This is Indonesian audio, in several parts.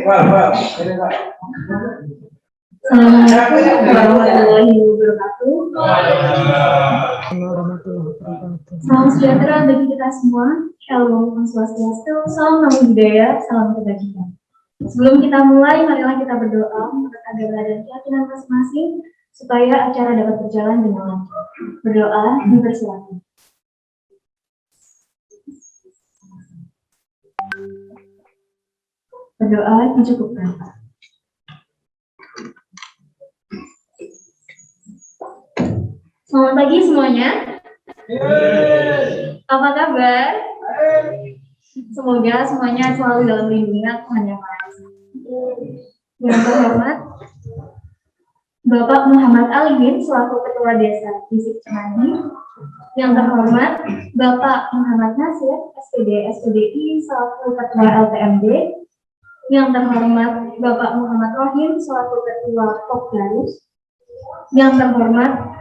Assalamualaikum warahmatullahi wabarakatuh. Salam sejahtera bagi kita semua. Shalom, Om Swastiastu, salam namo budaya, salam kebajikan. Sebelum kita mulai, marilah kita berdoa agar agama dan keyakinan masing-masing supaya acara dapat berjalan dengan lancar. Berdoa, dipersilakan. Berdoa dicukupkan. Selamat pagi semuanya. Apa kabar? Semoga semuanya selalu dalam lindungan Tuhan Yang Maha Esa. Yang terhormat Bapak Muhammad Alimin selaku Ketua Desa Bisik Cemandi. Yang terhormat Bapak Muhammad Nasir SPD SPDI selaku Ketua LPMD. Yang terhormat Bapak Muhammad Rohim selaku Ketua Pokdarus. Yang terhormat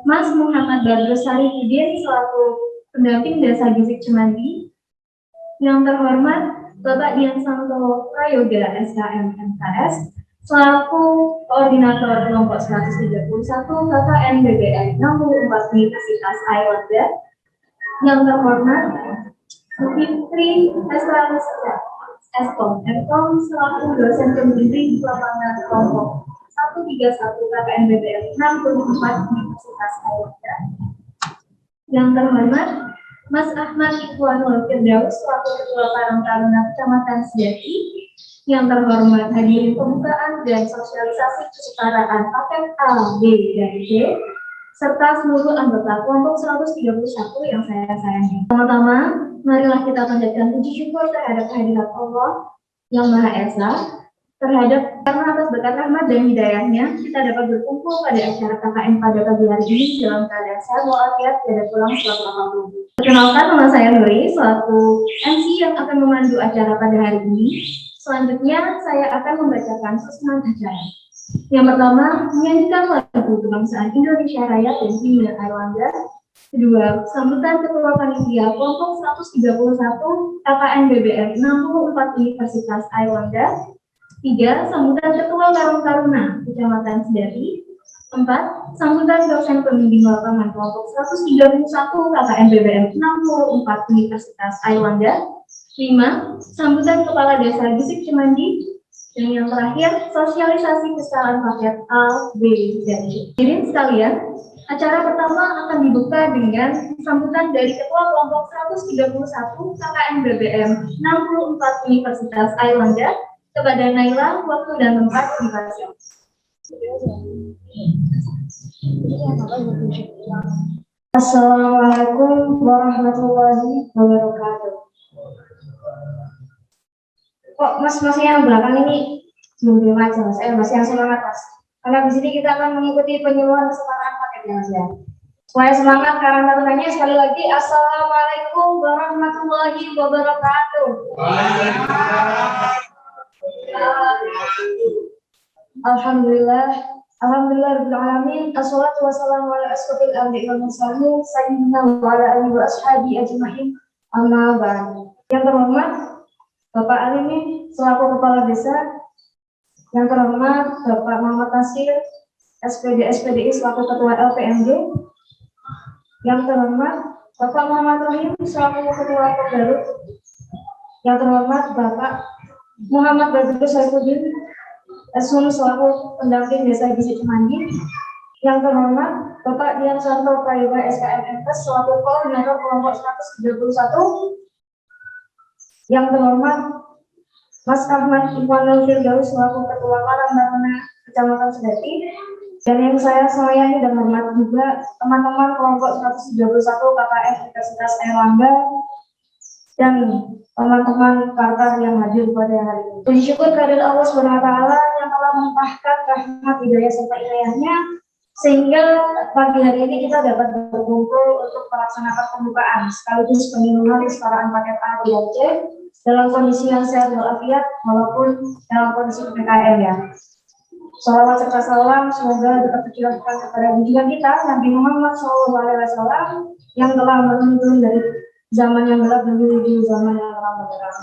Mas Muhammad Badrus Sarifudin selaku pendamping Desa Bisik Cemandi. Yang terhormat Bapak Dian Santo Prayoga SKM MKS selaku Koordinator Kelompok 131 KKN BBM 64 Universitas Airlangga. Yang terhormat Fitri Eskom selaku dosen pembimbing lapangan kelompok 131 KKN BBM 64 Universitas Airlangga. Yang terhormat Mas Ahmad Ikhwanul Firdaus selaku Ketua Karang Taruna Kecamatan Sedati. Yang terhormat hadirin pembukaan dan sosialisasi kesetaraan paket A, B, dan C serta seluruh anggota kelompok 131 yang saya sayangi. Pertama-tama, marilah kita panjatkan puji syukur terhadap kehadirat Allah yang Maha Esa, karena atas berkat rahmat dan hidayahnya kita dapat berkumpul pada acara KKN pada pagi hari ini dalam keadaan sehat walafiat dan pulang selalu apapun. Perkenalkan, nama saya Nuri selaku MC yang akan memandu acara pada hari ini. Selanjutnya saya akan membacakan susunan acara. Yang pertama, menyanyikan lagu kebangsaan Indonesia Raya dan Himne Airlangga. Kedua, sambutan Ketua Panitia Kelompok 131 KKN BBM 64 Universitas Airlangga. 3. Sambutan Ketua Karang Taruna Kecamatan Sedati. 4. Sambutan dosen pembimbing lapangan kelompok 131 KKN BBM 64 Universitas Airlangga. 5. Sambutan Kepala Desa Bisik Cemandi. Dan yang terakhir, sosialisasi kesetaraan paket A, B, dan C. Hadirin sekalian, acara pertama akan dibuka dengan sambutan dari Ketua Kelompok 131 KKN BBM 64 Universitas Airlangga. Kepada Naila, waktu dan tempat dipersilakan. Assalamualaikum warahmatullahi wabarakatuh. Kok mas yang belakang ini belum aja, saya masih yang semangat mas. Karena di sini kita akan mengikuti penyuluhan kesetaraan paketnya mas ya. Supaya semangat karena tarunanya sekali lagi. Assalamualaikum warahmatullahi wabarakatuh. Alhamdulillah rabbil alamin. Assalatu wassalamu ala asyrofil anbiya'i wal mursalin sayyidina wa ala alihi wa ashabihi ajma'in. Amma ba'du. Yang terhormat Bapak Alimin selaku Kepala Desa. Yang terhormat Bapak Muhammad Nasir SPD SPDI selaku Ketua LPMD. Yang terhormat Bapak Muhammad Rohim selaku Ketua Pokdarus. Yang terhormat Bapak Muhammad Badrus Sarifudin SHUM selaku pendamping Desa Bisik Cemandi. Yang terhormat Bapak Dian Santo Prayoga SKM MKS selaku Koordinator Kelompok 131. Yang terhormat Mas Ahmad Ikhwanul Firdaus selaku Ketua Karang Taruna Kecamatan Sedati. Dan yang saya sayangi dan hormati juga teman-teman kelompok 131 KKN Universitas Airlangga dan teman-teman partner yang hadir pada hari ini. Puji syukur kehadirat Allah SWT yang telah melimpahkan rahmat hidayah serta inayahnya sehingga pagi hari ini kita dapat berkumpul untuk melaksanakan pembukaan sekaligus penyuluhan kesetaraan paket A dan C dalam kondisi yang sehat walafiat walaupun dalam kondisi PPKM ya. Salawat serta salam semoga dapat tercurahkan kepada junjungan kita Nabi Muhammad SAW yang telah menuntun dari zaman yang gelap menuju zaman yang terang benderang.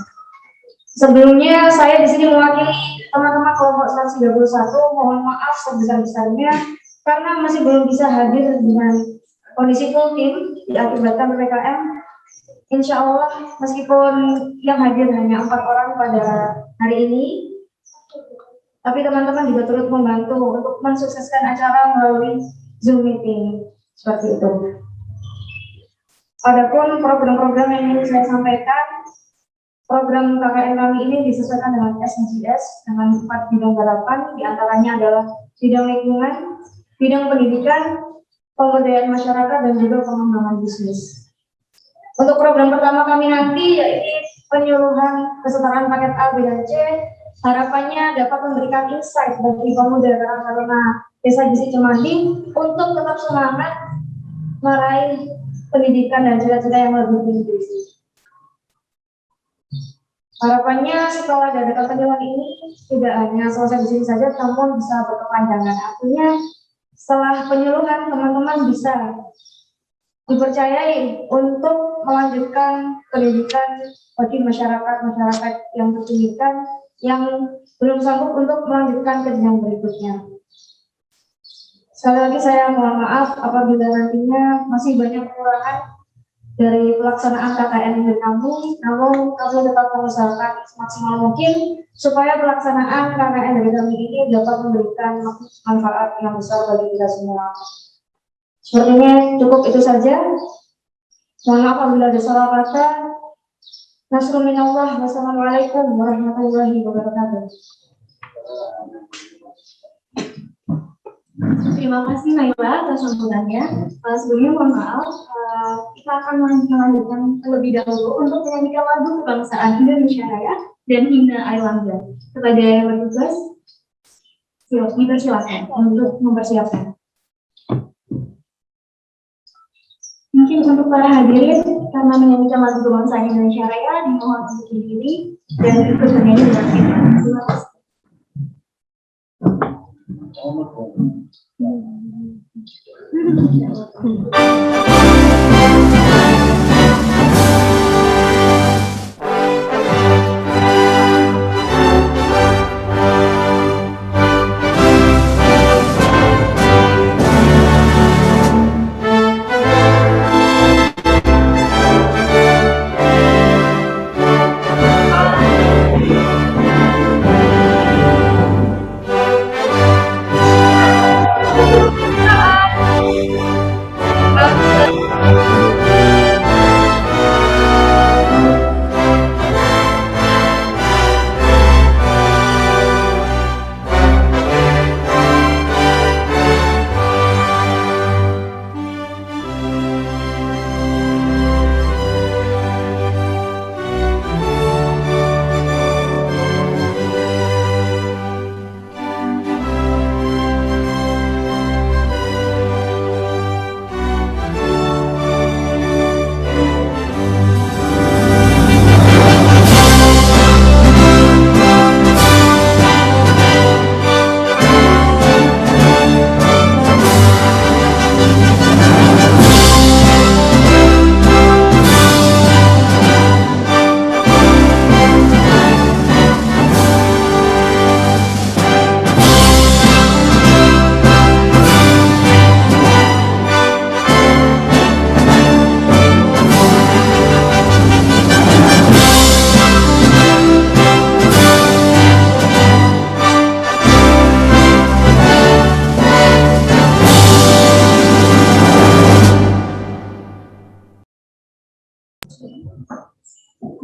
Sebelumnya saya di sini mewakili teman-teman kelompok 131, mohon maaf sebesar-besarnya karena masih belum bisa hadir dengan kondisi full tim diakibatkan PPKM. Insya Allah meskipun yang hadir hanya 4 orang pada hari ini, tapi teman-teman juga turut membantu untuk mensukseskan acara melalui Zoom meeting seperti itu. Adapun program-program yang ingin saya sampaikan, program KKN kami ini disesuaikan dengan SDGs dengan 4 bidang garapan, diantaranya adalah bidang lingkungan, bidang pendidikan, pemberdayaan masyarakat, dan juga pengembangan bisnis. Untuk program pertama kami nanti yaitu penyuluhan kesetaraan paket A, B, dan C, harapannya dapat memberikan insight bagi pemuda karena Desa Gizi Cemanding untuk tetap semangat meraih pendidikan dan cita-cita yang lebih tinggi. Harapannya setelah dari penyuluhan ini tidak hanya selesai di sini saja, namun bisa berkepanjangan. Artinya setelah penyuluhan teman-teman bisa dipercayai untuk melanjutkan pendidikan bagi masyarakat yang terpinggirkan yang belum sanggup untuk melanjutkan ke jenjang berikutnya. Sekali lagi saya mohon maaf apabila nantinya masih banyak kekurangan dari pelaksanaan KKN dari kami, namun kami tetap mengusahakan semaksimal mungkin supaya pelaksanaan KKN dari kami ini dapat memberikan manfaat yang besar bagi kita semua. Sepertinya cukup itu saja. Mohon maaf apabila ada salah kata. Nasrul minallah. Wassalamualaikum warahmatullahi wabarakatuh. Terima kasih Naila atas sambutannya. Sebelumnya mohon maaf, kita akan melanjutkan terlebih dahulu untuk menyanyikan lagu kebangsaan Indonesia Raya dan himne Airlangga. Kepada yang bertugas, dipersilakan untuk mempersiapkan. Mungkin untuk para hadirin, karena menyanyikan lagu kebangsaan Indonesia Raya, dimohon untuk berdiri dan ikut bernyanyi dengan kita. Terima kasih.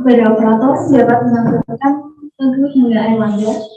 Kepada operator dapat menampilkan lagu himne Airlangga. Satria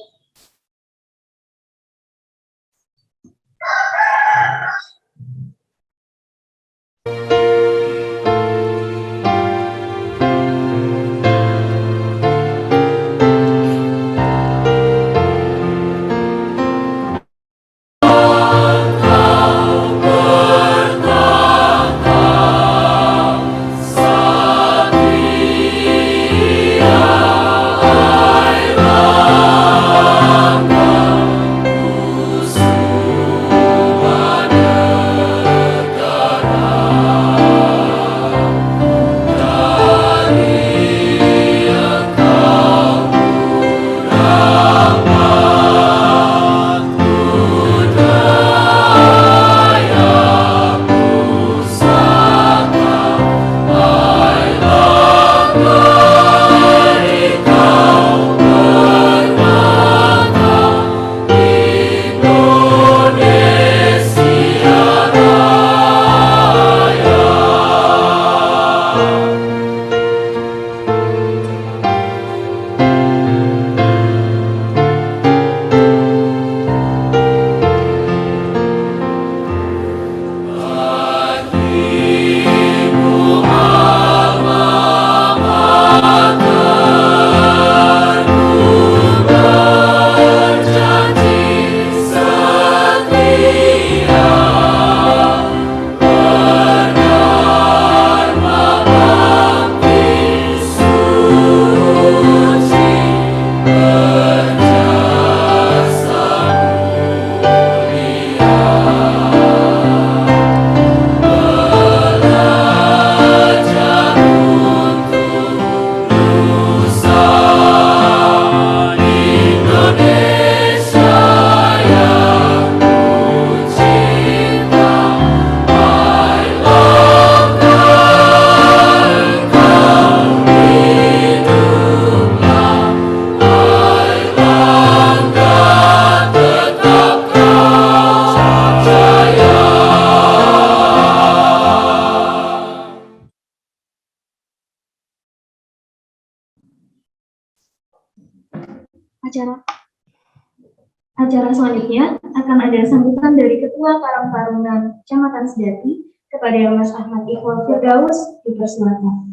acara selanjutnya akan ada sambutan dari Ketua Karang Taruna Kecamatan Sedati kepada Mas Ahmad Ikhwal Firdaus, dipersilakan.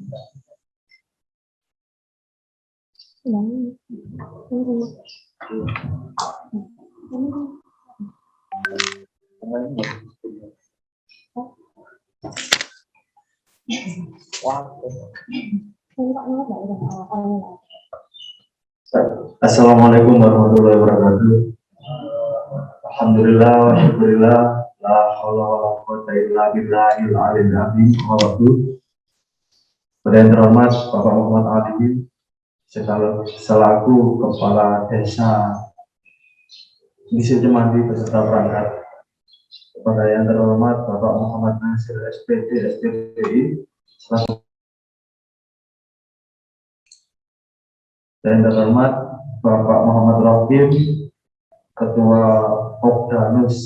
Assalamualaikum warahmatullahi wabarakatuh. Alhamdulillah wa syukurillah, la haula wa la quwwata illa billahil aliyil azim. Pada yang terhormat Bapak Muhammad Alimin selaku Kepala Desa Misi Cemandi beserta perangkat. Kepada yang terhormat Bapak Muhammad Nasir SPD SPDI selaku. Dan yang terhormat Bapak Muhammad Rohim, Ketua Popdanus.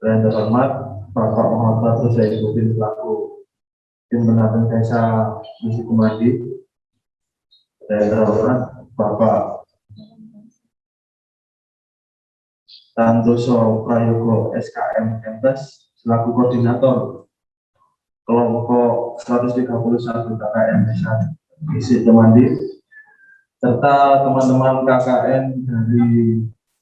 Dan yang terhormat Bapak Muhammad Batu Zainuddin selaku tim penampung desa Misi Cemandi. Dan yang terhormat Bapak Santoso Prayogo SKM Kempes selaku koordinator kelompok 131 KKN Desa Misi Cemandi, serta teman-teman KKN dari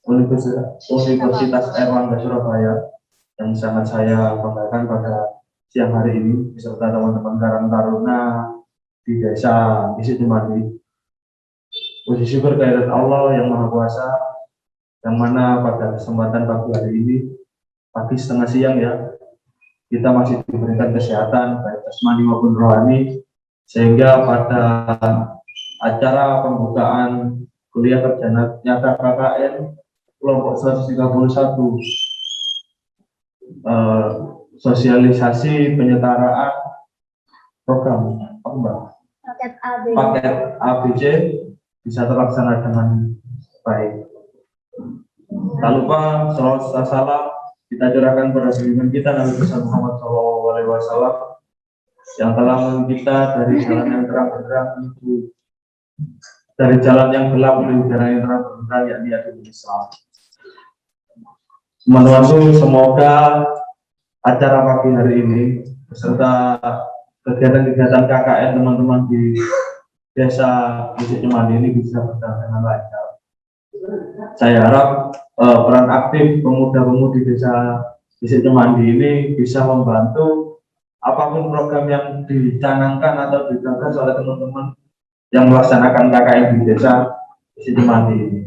Universitas Airlangga Surabaya yang sangat saya banggakan pada siang hari ini, beserta teman-teman Karang Taruna di Desa Misi Cemandi. Puji syukur kehadirat Allah yang Maha Kuasa, yang mana pada kesempatan pagi hari ini, pagi setengah siang ya, kita masih diberikan kesehatan baik jasmani maupun rohani, sehingga pada acara pembukaan kuliah kerja nyata KKN kelompok 131 sosialisasi penyetaraan program apa Mbak? Paket ABC bisa terlaksana dengan baik. Tak lupa salawat salam kita curahkan pada junjungan kita Nabi besar Muhammad SAW yang telah memimpin kita dari jalan yang terang benderang menuju dari jalan yang gelap menuju jalan yang terang benderang, yakni agama Islam. Teman-temanku, semoga acara pagi hari ini beserta kegiatan-kegiatan KKN teman-teman di Desa Misi Cemandi ini bisa berjalan dengan lancar. Saya harap peran aktif pemuda-pemudi Desa Misi Cemandi ini bisa membantu apapun program yang dicanangkan atau digagas oleh teman-teman yang melaksanakan KKN di Desa Misi Cemandi ini.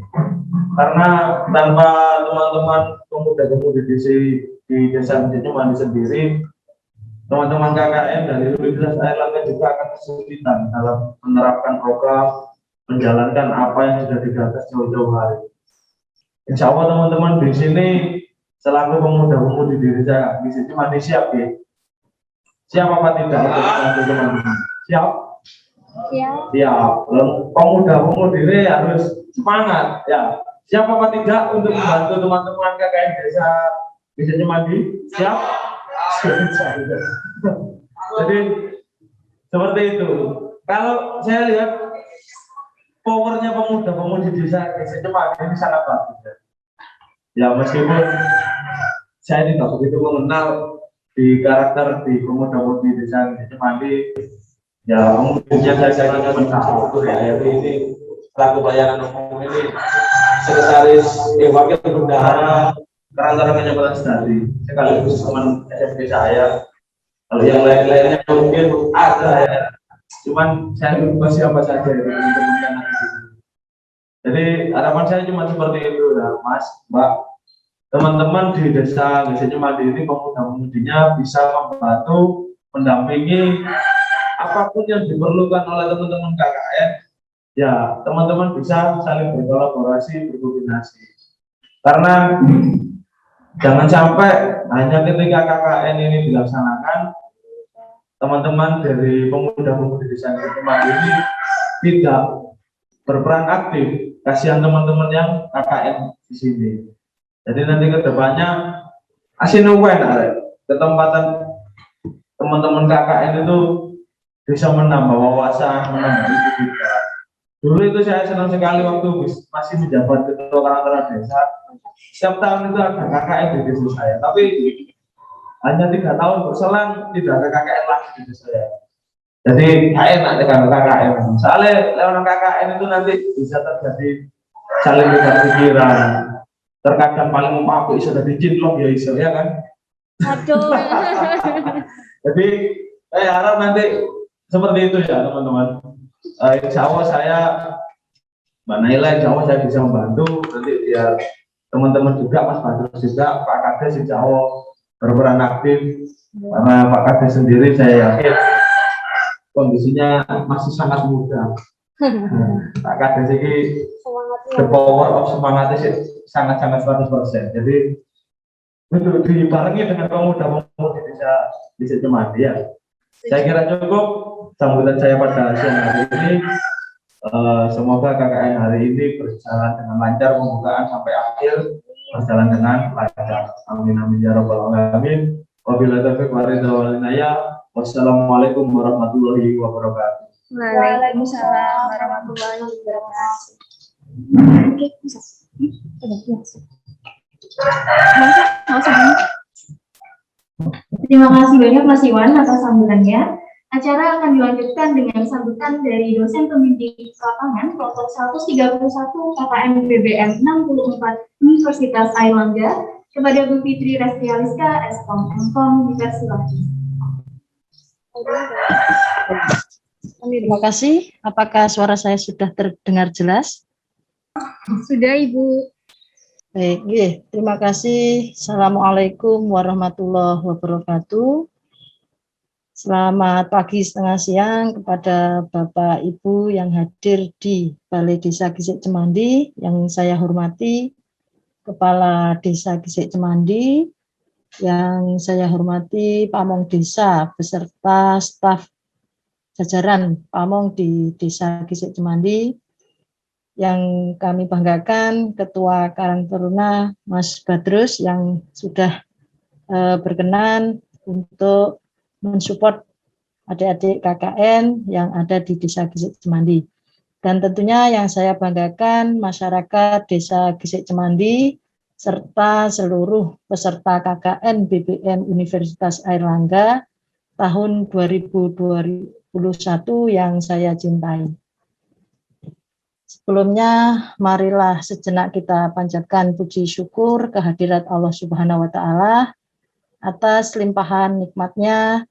Karena tanpa teman-teman pemuda-pemudi di Desa Misi Cemandi sendiri, teman-teman KKN dari Universitas Airlangga juga akan kesulitan dalam menerapkan program, menjalankan apa yang sudah digagas jauh-jauh hari. Insya Allah teman-teman di sini selaku pemuda-pemudi di Desa Misi Cemandi siap ya? Siap apa tidak untuk membantu teman-teman? Siap? Siap. Pemuda-pemudi ini harus semangat ya. Siap apa tidak untuk membantu teman-teman KKN Desa Misi Cemandi? Siap? Jadi seperti itu. Kalau saya lihat powernya pemuda-pemudi Desa Misi Cemandi ini sangat bagus ya. Ya meskipun saya tidak begitu mengenal di karakter di pemuda-pemudi Desa Misi Cemandi, ya mungkinnya saya hanya mencampur ya ini selaku pelayanan umum ini sekretaris wakil bendahara Karang Taruna Kecamatan Sedati sekaligus teman SMP saya. Kalau yang lain-lainnya mungkin ada ya, cuman saya lupa siapa saja ya, teman-teman. Jadi harapan saya cuma seperti itu ya Mas, Mbak. Teman-teman di Desa Misi Cemandi ini pemuda-pemudinya bisa membantu, mendampingi apapun yang diperlukan oleh teman-teman KKN. Ya, teman-teman bisa saling berkolaborasi, berkoordinasi. Karena jangan sampai hanya ketika KKN ini dilaksanakan, teman-teman dari pemuda-pemudi Desa Misi Cemandi ini tidak berperan aktif. Kasihan teman-teman yang KKN di sini. Jadi nanti kedepannya asinuwen ketempatan teman-teman KKN itu bisa menambah wawasan, menambah itu juga. Dulu itu saya senang sekali waktu masih menjabat ketua karantina desa. Setiap tahun itu ada KKN di desa saya, tapi hanya 3 tahun berselang tidak ada KKN lagi di desa saya. Jadi gak enak dengan KKN. Soalnya lewat KKN itu nanti bisa terjadi saling beda pikiran. Terkadang paling aku iso dari cinlok ya iso ya kan. Aduh. Jadi saya harap nanti seperti itu ya teman-teman. Insya Allah saya Mbak Naila, insya Allah saya bisa membantu nanti biar teman-teman juga, Mas Badrus juga, Pak Kades insya Allah berperan aktif karena Pak Kades sendiri saya yakin kondisinya masih sangat muda. Pak Kades ini the power of semangatnya sih sangat-sangat 100%. Jadi untuk dibarengi dengan pemuda-pemudi bisa Cemandi ya. Saya kira cukup sambutan saya pada siang hari ini. Semoga KKN hari ini berjalan dengan lancar, pembukaan sampai akhir berjalan dengan lancar. Amin amin ya rabbal alamin. Wabillahi taufiq wal hidayah. Wassalamualaikum warahmatullahi wabarakatuh. Waalaikumsalam warahmatullahi wabarakatuh. Terima kasih banyak Mas Iwan atas sambutannya. Acara akan dilanjutkan dengan sambutan dari dosen pembimbing lapangan kelompok 131 KKN BBM 64 Universitas Airlangga kepada Bu Fitri Restrialiska, Eskom Mkom, dipersilakan. Terima kasih. Apakah suara saya sudah terdengar jelas? Sudah Ibu. Baik, terima kasih. Assalamualaikum warahmatullahi wabarakatuh. Selamat pagi setengah siang kepada Bapak Ibu yang hadir di Balai Desa Gisik Cemandi yang saya hormati, Kepala Desa Gisik Cemandi, yang saya hormati Pamong Desa beserta staf jajaran Pamong di Desa Gisik Cemandi, yang kami banggakan Ketua Karang Taruna Mas Badrus yang sudah berkenan untuk mensupport adik-adik KKN yang ada di Desa Gisik Cemandi. Dan tentunya yang saya banggakan masyarakat Desa Gisik Cemandi serta seluruh peserta KKN BBM Universitas Airlangga tahun 2021 yang saya cintai. Sebelumnya, marilah sejenak kita panjatkan puji syukur kehadirat Allah Subhanahu wa Ta'ala atas limpahan nikmatnya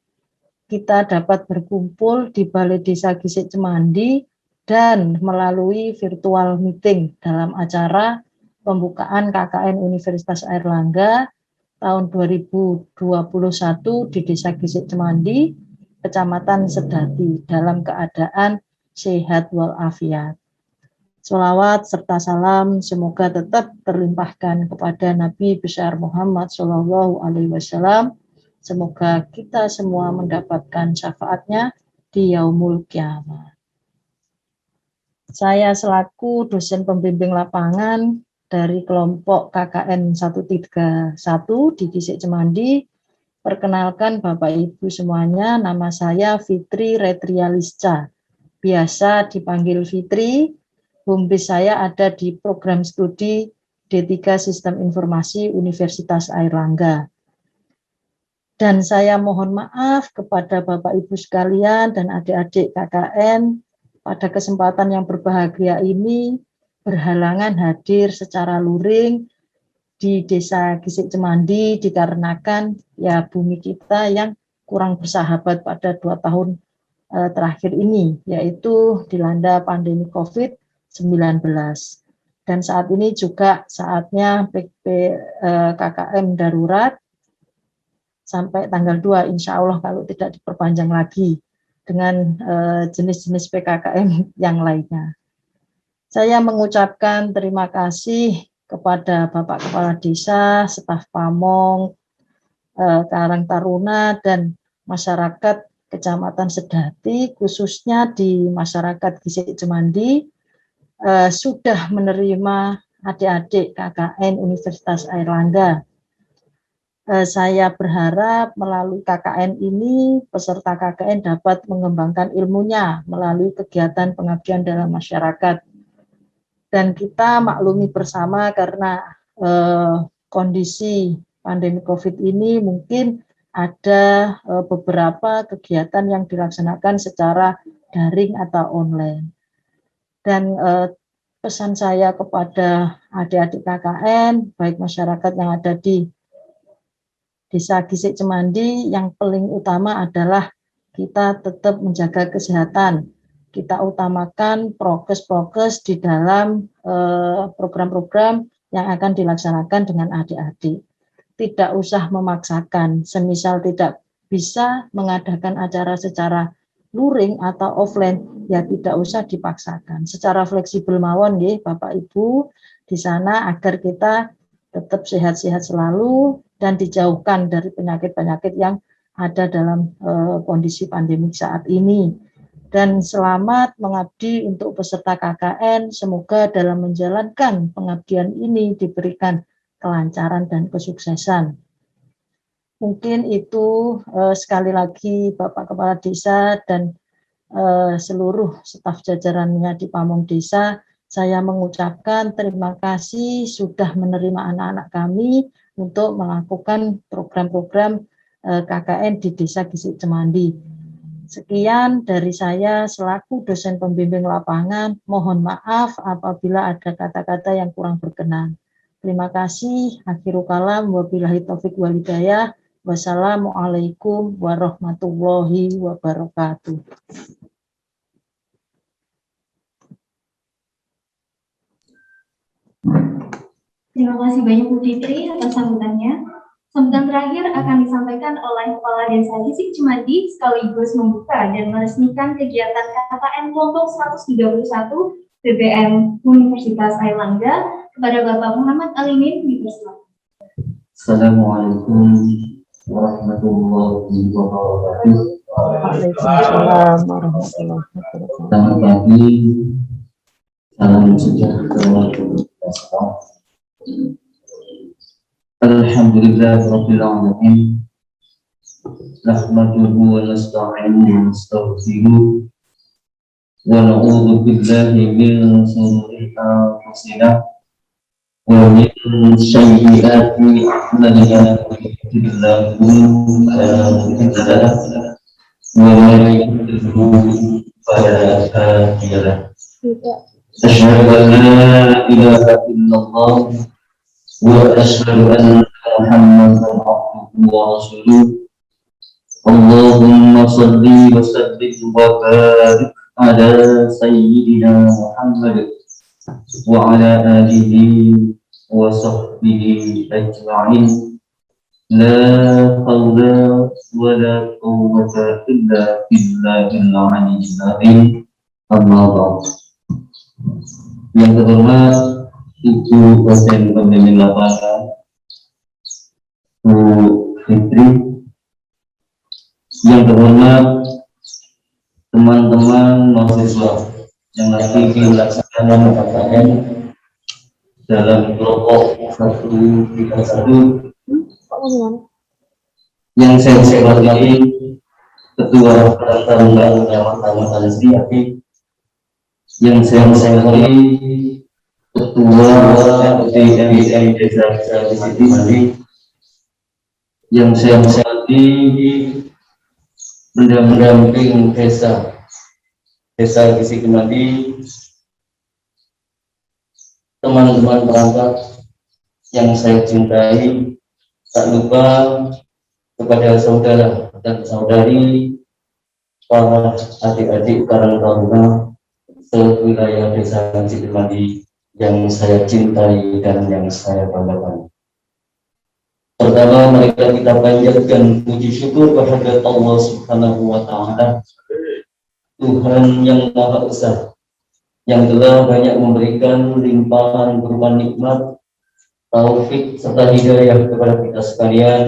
kita dapat berkumpul di Balai Desa Gisik Cemandi dan melalui virtual meeting dalam acara pembukaan KKN Universitas Airlangga tahun 2021 di Desa Gisik Cemandi, Kecamatan Sedati, dalam keadaan sehat walafiat. Sholawat serta salam semoga tetap terlimpahkan kepada Nabi besar Muhammad SAW. Semoga kita semua mendapatkan syafaatnya di yaumul kiamat. Saya selaku dosen pembimbing lapangan dari kelompok KKN 131 di Gisik Cemandi, perkenalkan Bapak Ibu semuanya, nama saya Fitri Retrialisca, biasa dipanggil Fitri. Home base saya ada di program studi D3 Sistem Informasi Universitas Airlangga. Dan saya mohon maaf kepada Bapak Ibu sekalian dan adik-adik KKN pada kesempatan yang berbahagia ini berhalangan hadir secara luring di Desa Gisik Cemandi dikarenakan ya bumi kita yang kurang bersahabat pada 2 tahun terakhir ini, yaitu dilanda pandemi COVID-19. Dan saat ini juga saatnya PPKM darurat sampai tanggal 2 insya Allah kalau tidak diperpanjang lagi dengan jenis-jenis PKKM yang lainnya. Saya mengucapkan terima kasih kepada Bapak Kepala Desa, staf Pamong, Karang Taruna, dan masyarakat Kecamatan Sedati, khususnya di masyarakat Gisik Cemandi, sudah menerima adik-adik KKN Universitas Airlangga. Saya berharap melalui KKN ini peserta KKN dapat mengembangkan ilmunya melalui kegiatan pengabdian dalam masyarakat. Dan kita maklumi bersama karena kondisi pandemi COVID ini mungkin ada beberapa kegiatan yang dilaksanakan secara daring atau online. Dan pesan saya kepada adik-adik KKN, baik masyarakat yang ada di Desa Gisik Cemandi, yang paling utama adalah kita tetap menjaga kesehatan. Kita utamakan prokes-prokes di dalam program-program yang akan dilaksanakan dengan adik-adik. Tidak usah memaksakan, semisal tidak bisa mengadakan acara secara luring atau offline, ya tidak usah dipaksakan. Secara fleksibel mawon nggih Bapak Ibu di sana agar kita tetap sehat-sehat selalu dan dijauhkan dari penyakit-penyakit yang ada dalam kondisi pandemik saat ini. Dan selamat mengabdi untuk peserta KKN, semoga dalam menjalankan pengabdian ini diberikan kelancaran dan kesuksesan. Mungkin itu sekali lagi Bapak Kepala Desa dan seluruh staf jajarannya di Pamong Desa, saya mengucapkan terima kasih sudah menerima anak-anak kami untuk melakukan program-program KKN di Desa Gisik Cemandi. Sekian dari saya selaku dosen pembimbing lapangan. Mohon maaf apabila ada kata-kata yang kurang berkenan. Terima kasih. Akhirul kalam. Wabillahi taufik wal hidayah. Wassalamualaikum warahmatullahi wabarakatuh. Terima kasih banyak Bu Fitri atas sambutannya. Sambutan terakhir akan disampaikan oleh Kepala Desa Gisik Cemandi sekaligus membuka dan meresmikan kegiatan KKN kelompok 131 BBM Universitas Airlangga kepada Bapak Muhammad Alimin dipersilakan. Assalamualaikum warahmatullahi wabarakatuh. Waalaikumsalam warahmatullahi wabarakatuh. Selamat pagi, salam sejahtera untuk kita semua. Alhamdulillah rabbil alamin. Nahmaduhu wa nasta'inuhu wa nastaghfiruh wa na'udzu billahi min shururi anfusina wa min sayyiati a'malina. Yahdihillahu fala mudilla lahu wa man yudlil fala hadiya lahu. Asyhadu an la ilaha illallah wa asyhadu anna Muhammadan abduhu wa rasuluh. Allahumma shalli wa sallim wa barik ala sayyidina Muhammad wa ala alihi wa sahbihi ajma'in. La hawla wa la quwwata illa billahil aliyyil azim. Amma ba'd. Yang terhormat Ibu dosen pembimbing lapangan Bu Fitri, yang terhormat teman-teman mahasiswa yang lagi dilaksanakan KKN dalam kelompok 131, yang saya hormati Ketua Perangkat Kecamatan Sri, yang saya hormati Ketua DPD Desa Gisik Cemandi, yang saya hormati pendamping Desa Gisik Cemandi, teman-teman perangkat yang saya cintai, tak lupa kepada saudara dan saudari, para adik-adik Karang Taruna sewilayah Desa Gisik Cemandi yang saya cintai dan yang saya banggakan. Pertama, mereka kita panjatkan puji syukur kehadirat Allah Subhanahu wa Ta'ala, Tuhan yang Maha Esa, yang telah banyak memberikan limpahan berupa nikmat, taufik serta hidayah kepada kita sekalian,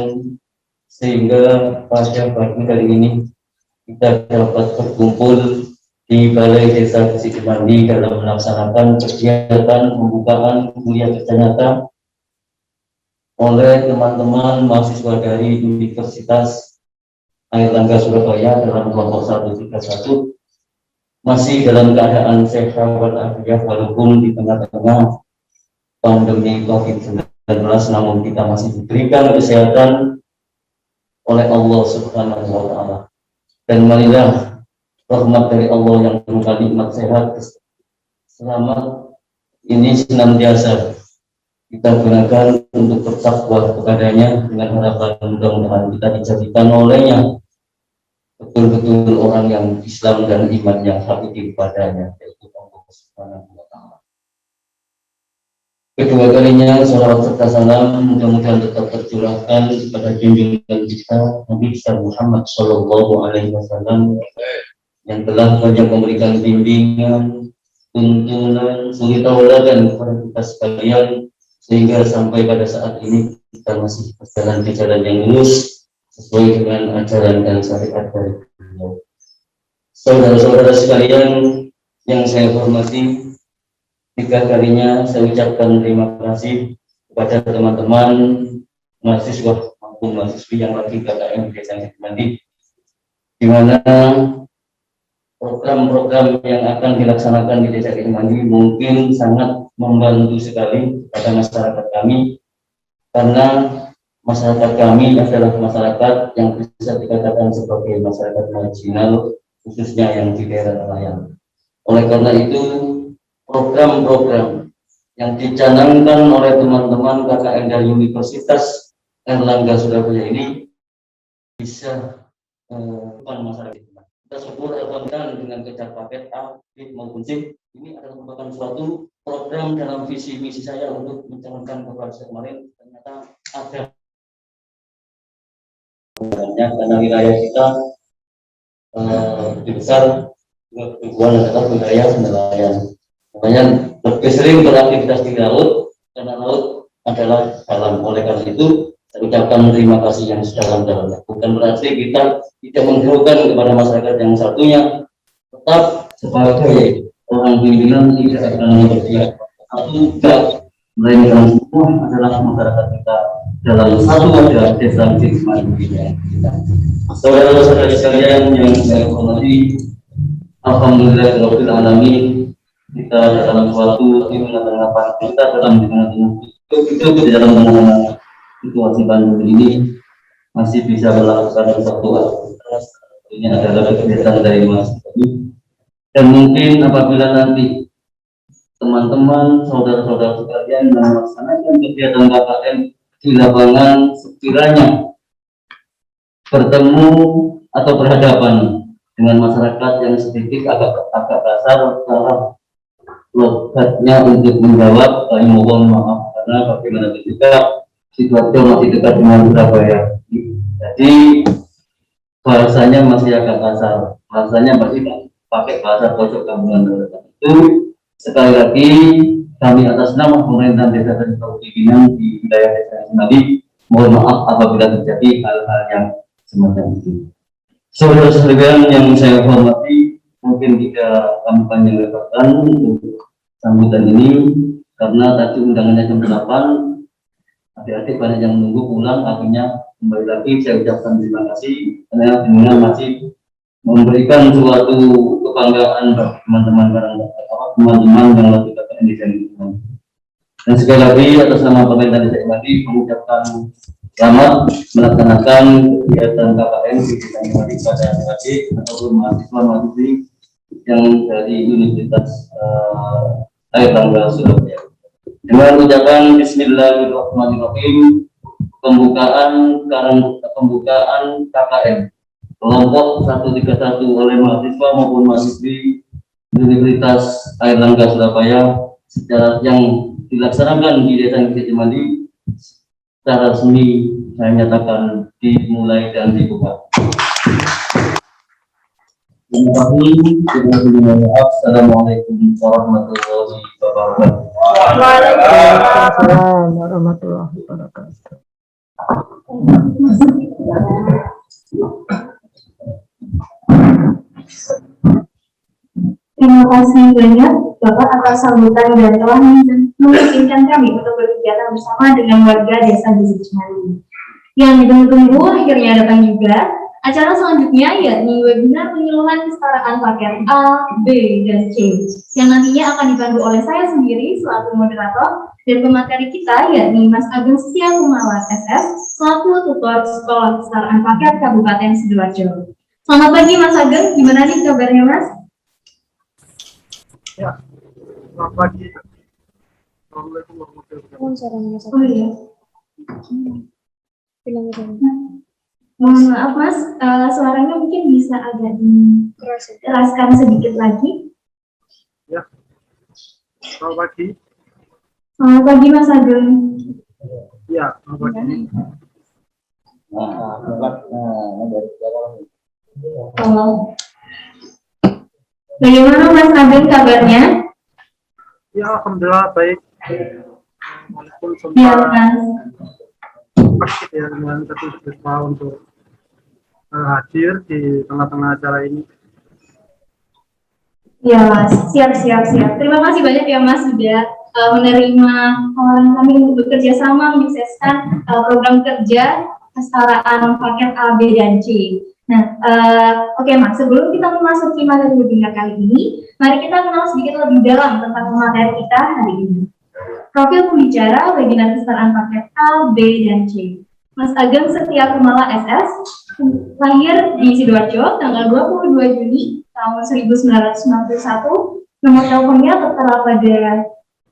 sehingga pada pagi kali ini kita dapat berkumpul di Balai Desa Gisik Cemandi dalam melaksanakan kegiatan pembukaan kuliah kerja nyata oleh teman-teman mahasiswa dari Universitas Airlangga Surabaya dalam kelompok 131 masih dalam keadaan sehat walafiat walaupun di tengah-tengah pandemi COVID-19, namun kita masih diberikan kesehatan oleh Allah Subhanahu wa Ta'ala. Dan marilah rahmat dari Allah yang berupa nikmat sehat selamat ini senantiasa kita gunakan untuk bertakwa kepadanya dengan harapan mudah-mudahan kita dijadikan olehnya betul-betul orang yang Islam dan iman yang hakiki kepadanya, yaitu Allah Subhanahu wa Ta'ala. Kedua kalinya salawat serta salam mudah-mudahan tetap tercurahkan kepada junjungan kita Nabi Muhammad Shallallahu Alaihi Wasallam yang telah banyak memberikan bimbingan, tuntunan, suri tauladan kepada kita sekalian sehingga sampai pada saat ini kita masih berjalan di jalan yang lurus sesuai dengan ajaran dan syariat dari beliau. Saudara-saudara sekalian yang saya hormati, tiga kalinya saya ucapkan terima kasih kepada teman-teman mahasiswa maupun mahasiswi yang lagi KKN Desa Cimandi, di mana program-program yang akan dilaksanakan di Desa Cimandi mungkin sangat membantu sekali kepada masyarakat kami, karena masyarakat kami adalah masyarakat yang bisa dikatakan sebagai masyarakat marginal, khususnya yang di daerah nelayan. Oleh karena itu, program-program yang dicanangkan oleh teman-teman KKN dari Universitas Airlangga Surabaya ini bisa masyarakat kita syukur alhamdulillah dengan kejar paket A, B maupun C. Ini adalah merupakan suatu program dalam visi misi saya untuk mencalonkan kepada kemarin. Ternyata ada karena wilayah kita lebih besar tujuan adalah wilayah nelayan. Makanya lebih sering beraktivitas di laut karena laut adalah alam. Oleh karena itu saya ucapkan terima kasih yang sedalam-dalamnya. Bukan berarti kita tidak menghiraukan kepada masyarakat yang satunya, tetap sebagai orang pimpinan tidak akan berpihak atau tidak, melainkan semua adalah masyarakat kita dalam satu wadah desa Cimandi. Saudara-saudara sekalian yang saya hormati, alhamdulillahirabbil alamin, kita dalam suatu tengah-tengah kita dalam tengah-tengah itu di dalam tengah-tengah situasi pandemi ini masih bisa melakukan satu aktivitas. Ini adalah kegiatan dari mahasiswa. Dan mungkin apabila nanti teman-teman, saudara-saudara sekalian melaksanakan kegiatan KKN di lapangan, sekiranya bertemu atau berhadapan dengan masyarakat yang sedikit agak kasar salah logatnya untuk menjawab, kami mohon maaf karena bagaimana juga situasi masih dekat dengan Surabaya. Jadi bahasanya masih agak kasar, bahasanya masih pakai bahasa pojok kampungan. Itu sekali lagi kami atas nama pemerintahan Desa dan Kabupaten Pinang di wilayah Desa Cimandi mohon maaf apabila terjadi hal-hal yang semacam itu. Saudara-saudara yang saya hormati, mungkin tidak kami panjang lebarkan untuk sambutan ini karena tadi undangannya jam 8, adik-adik banyak yang menunggu pulang, akhirnya kembali lagi saya ucapkan terima kasih karena dengan masih memberikan suatu kebanggaan bagi teman-teman yang lagi KKN di sini. Dan sekali lagi atas nama pemerintah Desa Cimandi mengucapkan selamat melaksanakan kegiatan KKN di Desa Cimandi pada adik-adik ataupun mahasiswa-mahasiswi yang dari Universitas Airlangga Surabaya. Dengan ucapan Bismillahirrahmanirrahim, pembukaan KKN kelompok 131 oleh mahasiswa maupun mahasiswi Universitas Airlangga Surabaya secara yang dilaksanakan di Desa Cimandi secara resmi saya nyatakan dimulai dan dibuka. Assalamualaikum warahmatullahi wabarakatuh. Waalaikumsalam warahmatullahi wabarakatuh. Terima kasih banyak Bapak atas sambutan dan telah mengizinkan kami untuk berkegiatan bersama dengan warga desa Bisik Cimandi. Yang ditunggu-tunggu akhirnya datang juga. Acara selanjutnya yakni webinar penyuluhan kesetaraan paket A, B, dan C yang nantinya akan dipandu oleh saya sendiri selaku moderator dan pemateri kita yakni Mas Ageng Setia Kumala SS selaku tutor Sekolah Kesetaraan Paket Kabupaten Sidoarjo. Selamat pagi Mas Ageng, gimana nih kabarnya Mas? Ya, selamat pagi. Assalamualaikum warahmatullahi wabarakatuh. Oh iya. Mohon maaf Mas, suaranya mungkin bisa agak dikeraskan sedikit lagi. Ya, selamat pagi. Selamat pagi Mas Ageng. Ya, selamat pagi. Bagaimana Mas Ageng kabarnya? Ya, alhamdulillah baik. Walaupun Ya sempat Mas. sakit ya, dengan tapi berusaha untuk hadir di tengah-tengah acara ini. Ya Mas, siap. Terima kasih banyak ya Mas sudah menerima tawaran kami untuk bekerja sama menyukseskan program kerja kesetaraan paket A, B, dan C. Nah, oke Mas, sebelum kita memasuki materi webinar kali ini, mari kita kenal sedikit lebih dalam tentang materi kita hari ini. Profil pembicara webinar kesetaraan paket A, B, dan C. Mas Ageng Setia Kumala SS, lahir di Sidoarjo tanggal 22 Juni tahun 1991, nomor teleponnya tertera pada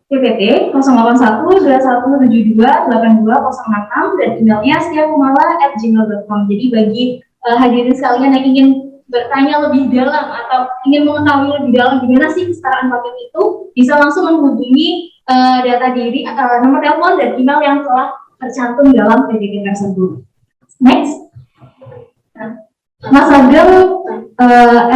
PPT 081-2172-8206 dan emailnya setiakumala@gmail.com. Jadi bagi hadirin sekalian yang ingin bertanya lebih dalam atau ingin mengetahui lebih dalam gimana sih kesetaraan paket itu, bisa langsung menghubungi data diri, nomor telepon dan email yang telah tercantum dalam PPT tersebut. Next. Mas Ageng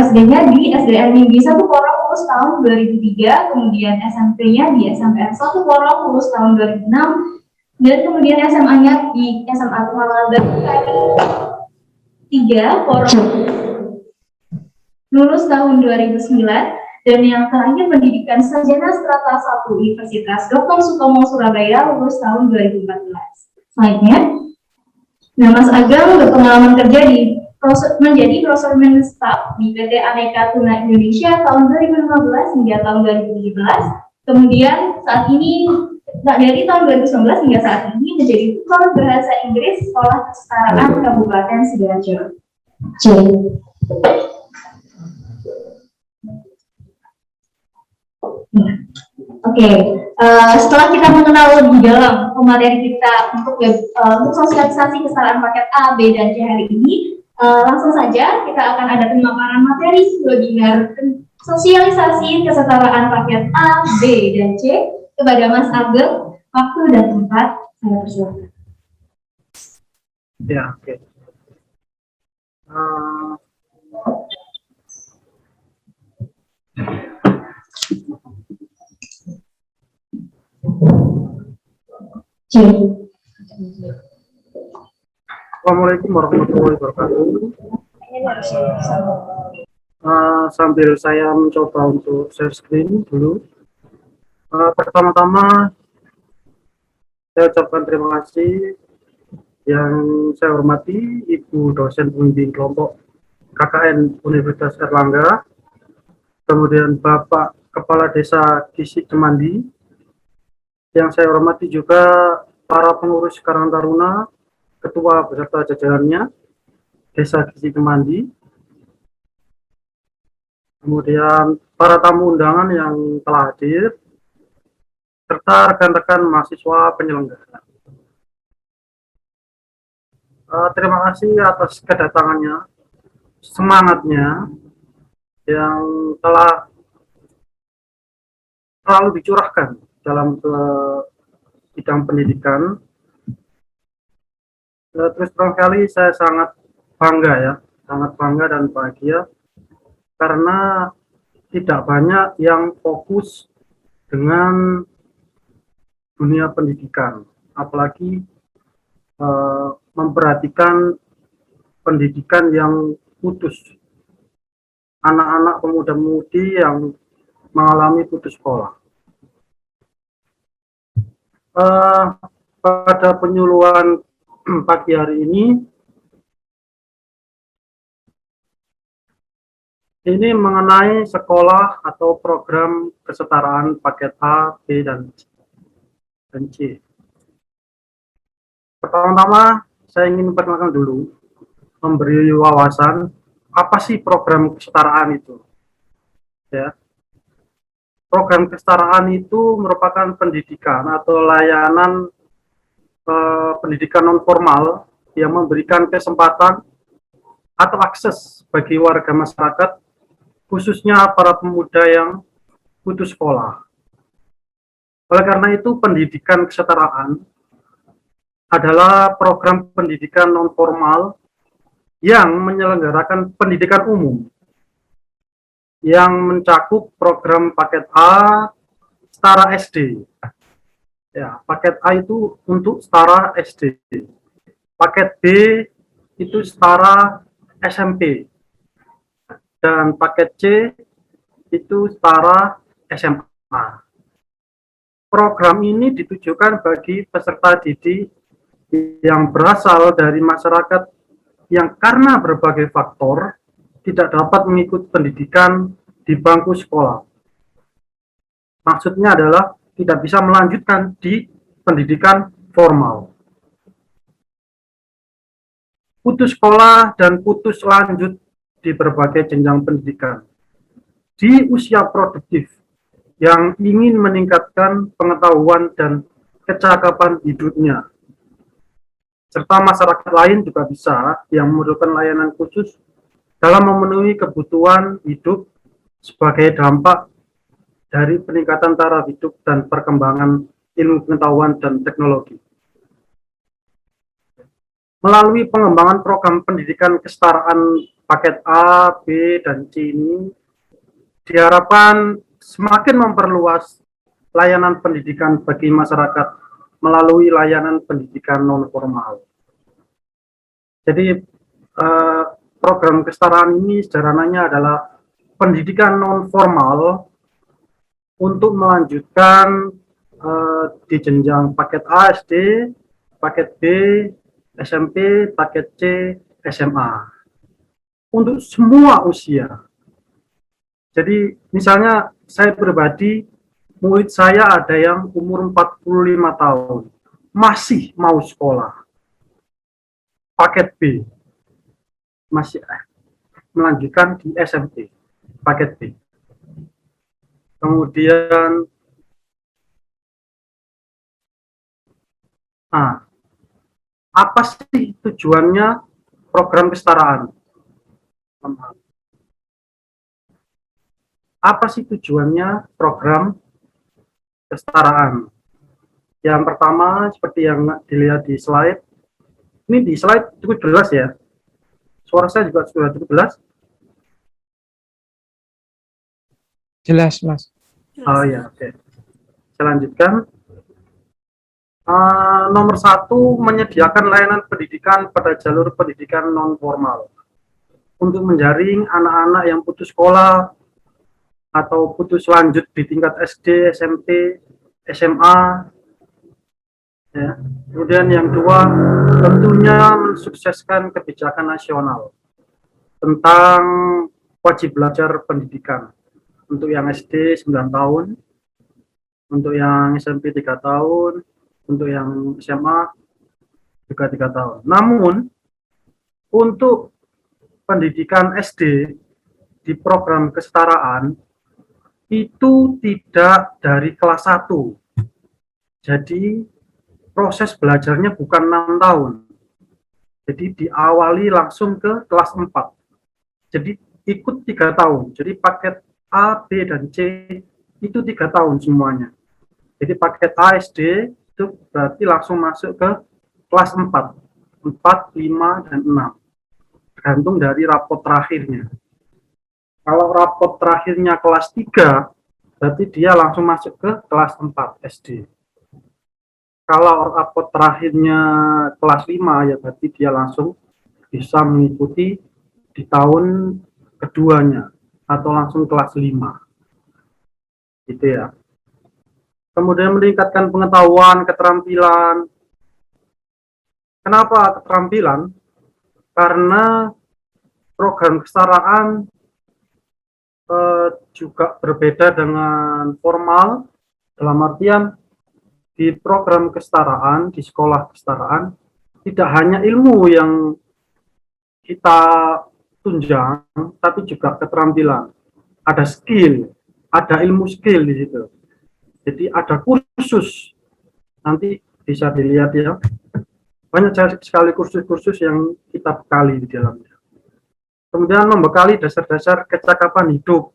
SD-nya di SDN Minggi 1 Porong lulus tahun 2003, kemudian SMP-nya di SMPN 1 Porong lulus tahun 2006, dan kemudian SMA-nya di SMA Kumala 3 Porong lulus tahun 2009, dan yang terakhir pendidikan sarjana strata 1 Universitas Dr. Sutomo Surabaya lulus tahun 2014. Selanjutnya, nah Mas Ageng berpengalaman kerja menjadi procurement staff di PT Aneka Tuna Indonesia tahun 2015 hingga tahun 2017. Kemudian saat ini, dari tahun 2019 hingga saat ini menjadi tutor bahasa Inggris Sekolah Kesetaraan Kabupaten Sidoarjo. C. Oke, setelah kita mengenal lebih dalam materi kita untuk sosialisasi kesetaraan paket A, B, dan C hari ini, langsung saja kita akan ada pemaparan materi webinar sosialisasi kesetaraan paket A, B, dan C kepada Mas Ageng. Waktu dan tempat saya persilakan. Ya, oke. C. Assalamualaikum warahmatullahi wabarakatuh. Sambil saya mencoba untuk share screen dulu. Pertama-tama saya ucapkan terima kasih yang saya hormati Ibu dosen pembimbing kelompok KKN Universitas Erlangga, kemudian Bapak Kepala Desa Bisik Cimandi, yang saya hormati juga para pengurus Karang Taruna, ketua beserta jajarannya Desa Bisik Cimandi, kemudian para tamu undangan yang telah hadir, serta rekan-rekan mahasiswa penyelenggara. Terima kasih atas kedatangannya, semangatnya yang telah selalu dicurahkan dalam bidang pendidikan. Terus terang kali saya sangat bangga ya, sangat bangga dan bahagia karena tidak banyak yang fokus dengan dunia pendidikan, apalagi memperhatikan pendidikan yang putus, anak-anak pemuda-pemudi yang mengalami putus sekolah. eh, pada penyuluhan pagi hari ini mengenai sekolah atau program kesetaraan paket A, B, dan C. Pertama-tama saya ingin memperkenalkan dulu, memberi wawasan apa sih program kesetaraan itu. Ya, program kesetaraan itu merupakan pendidikan atau layanan pendidikan non formal yang memberikan kesempatan atau akses bagi warga masyarakat, khususnya para pemuda yang putus sekolah. Oleh karena itu, pendidikan kesetaraan adalah program pendidikan non formal yang menyelenggarakan pendidikan umum yang mencakup program paket A setara SD. Ya, paket A itu untuk setara SD. Paket B itu setara SMP. Dan paket C itu setara SMA. Program ini ditujukan bagi peserta didik yang berasal dari masyarakat yang karena berbagai faktor tidak dapat mengikuti pendidikan di bangku sekolah. Maksudnya adalah tidak bisa melanjutkan di pendidikan formal. Putus sekolah dan putus lanjut di berbagai jenjang pendidikan. Di usia produktif yang ingin meningkatkan pengetahuan dan kecakapan hidupnya. Serta masyarakat lain juga bisa yang memerlukan layanan khusus dalam memenuhi kebutuhan hidup sebagai dampak dari peningkatan taraf hidup dan perkembangan ilmu pengetahuan dan teknologi. Melalui pengembangan program pendidikan kesetaraan paket A, B, dan C ini diharapkan semakin memperluas layanan pendidikan bagi masyarakat melalui layanan pendidikan non formal. Jadi program kesetaraan ini sederhananya adalah pendidikan non formal untuk melanjutkan di jenjang paket A SD, paket B SMP, paket C SMA untuk semua usia. Jadi misalnya saya pribadi, murid saya ada yang umur 45 tahun masih mau sekolah. Paket B masih melanjutkan di SMP, paket B. Kemudian apa sih tujuannya program kesetaraan? Apa sih tujuannya program kesetaraan? Yang pertama, seperti yang dilihat di slide, ini di slide cukup jelas ya. Suara saya juga sudah cukup jelas. Jelas, Mas. Oh ya, oke. Saya lanjutkan. Nomor 1, menyediakan layanan pendidikan pada jalur pendidikan non formal untuk menjaring anak-anak yang putus sekolah atau putus lanjut di tingkat SD, SMP, SMA. Ya. Kemudian yang 2, tentunya mensukseskan kebijakan nasional tentang wajib belajar pendidikan untuk yang SD 9 tahun, untuk yang SMP 3 tahun, untuk yang SMA juga 3 tahun. Namun, untuk pendidikan SD di program kesetaraan itu tidak dari kelas 1. Jadi, proses belajarnya bukan 6 tahun. Jadi, diawali langsung ke kelas 4. Jadi, ikut 3 tahun. Jadi, paket A, B, dan C itu 3 tahun semuanya. Jadi, paket A SD itu berarti langsung masuk ke kelas 4, 5, dan 6. Tergantung dari rapot terakhirnya. Kalau rapot terakhirnya kelas 3, berarti dia langsung masuk ke kelas 4 SD. Kalau rapot terakhirnya kelas 5, ya berarti dia langsung bisa mengikuti di tahun keduanya, atau langsung kelas 5. Gitu ya. kemudian meningkatkan pengetahuan, keterampilan. Kenapa keterampilan? Karena program kesetaraan juga berbeda dengan formal, dalam artian di program kesetaraan, di sekolah kesetaraan, tidak hanya ilmu yang kita tunjang, tapi juga keterampilan. Ada skill, ada ilmu skill di situ. Jadi ada kursus, nanti bisa dilihat ya. Banyak sekali kursus-kursus yang kita bekali di dalamnya. Kemudian membekali dasar-dasar kecakapan hidup.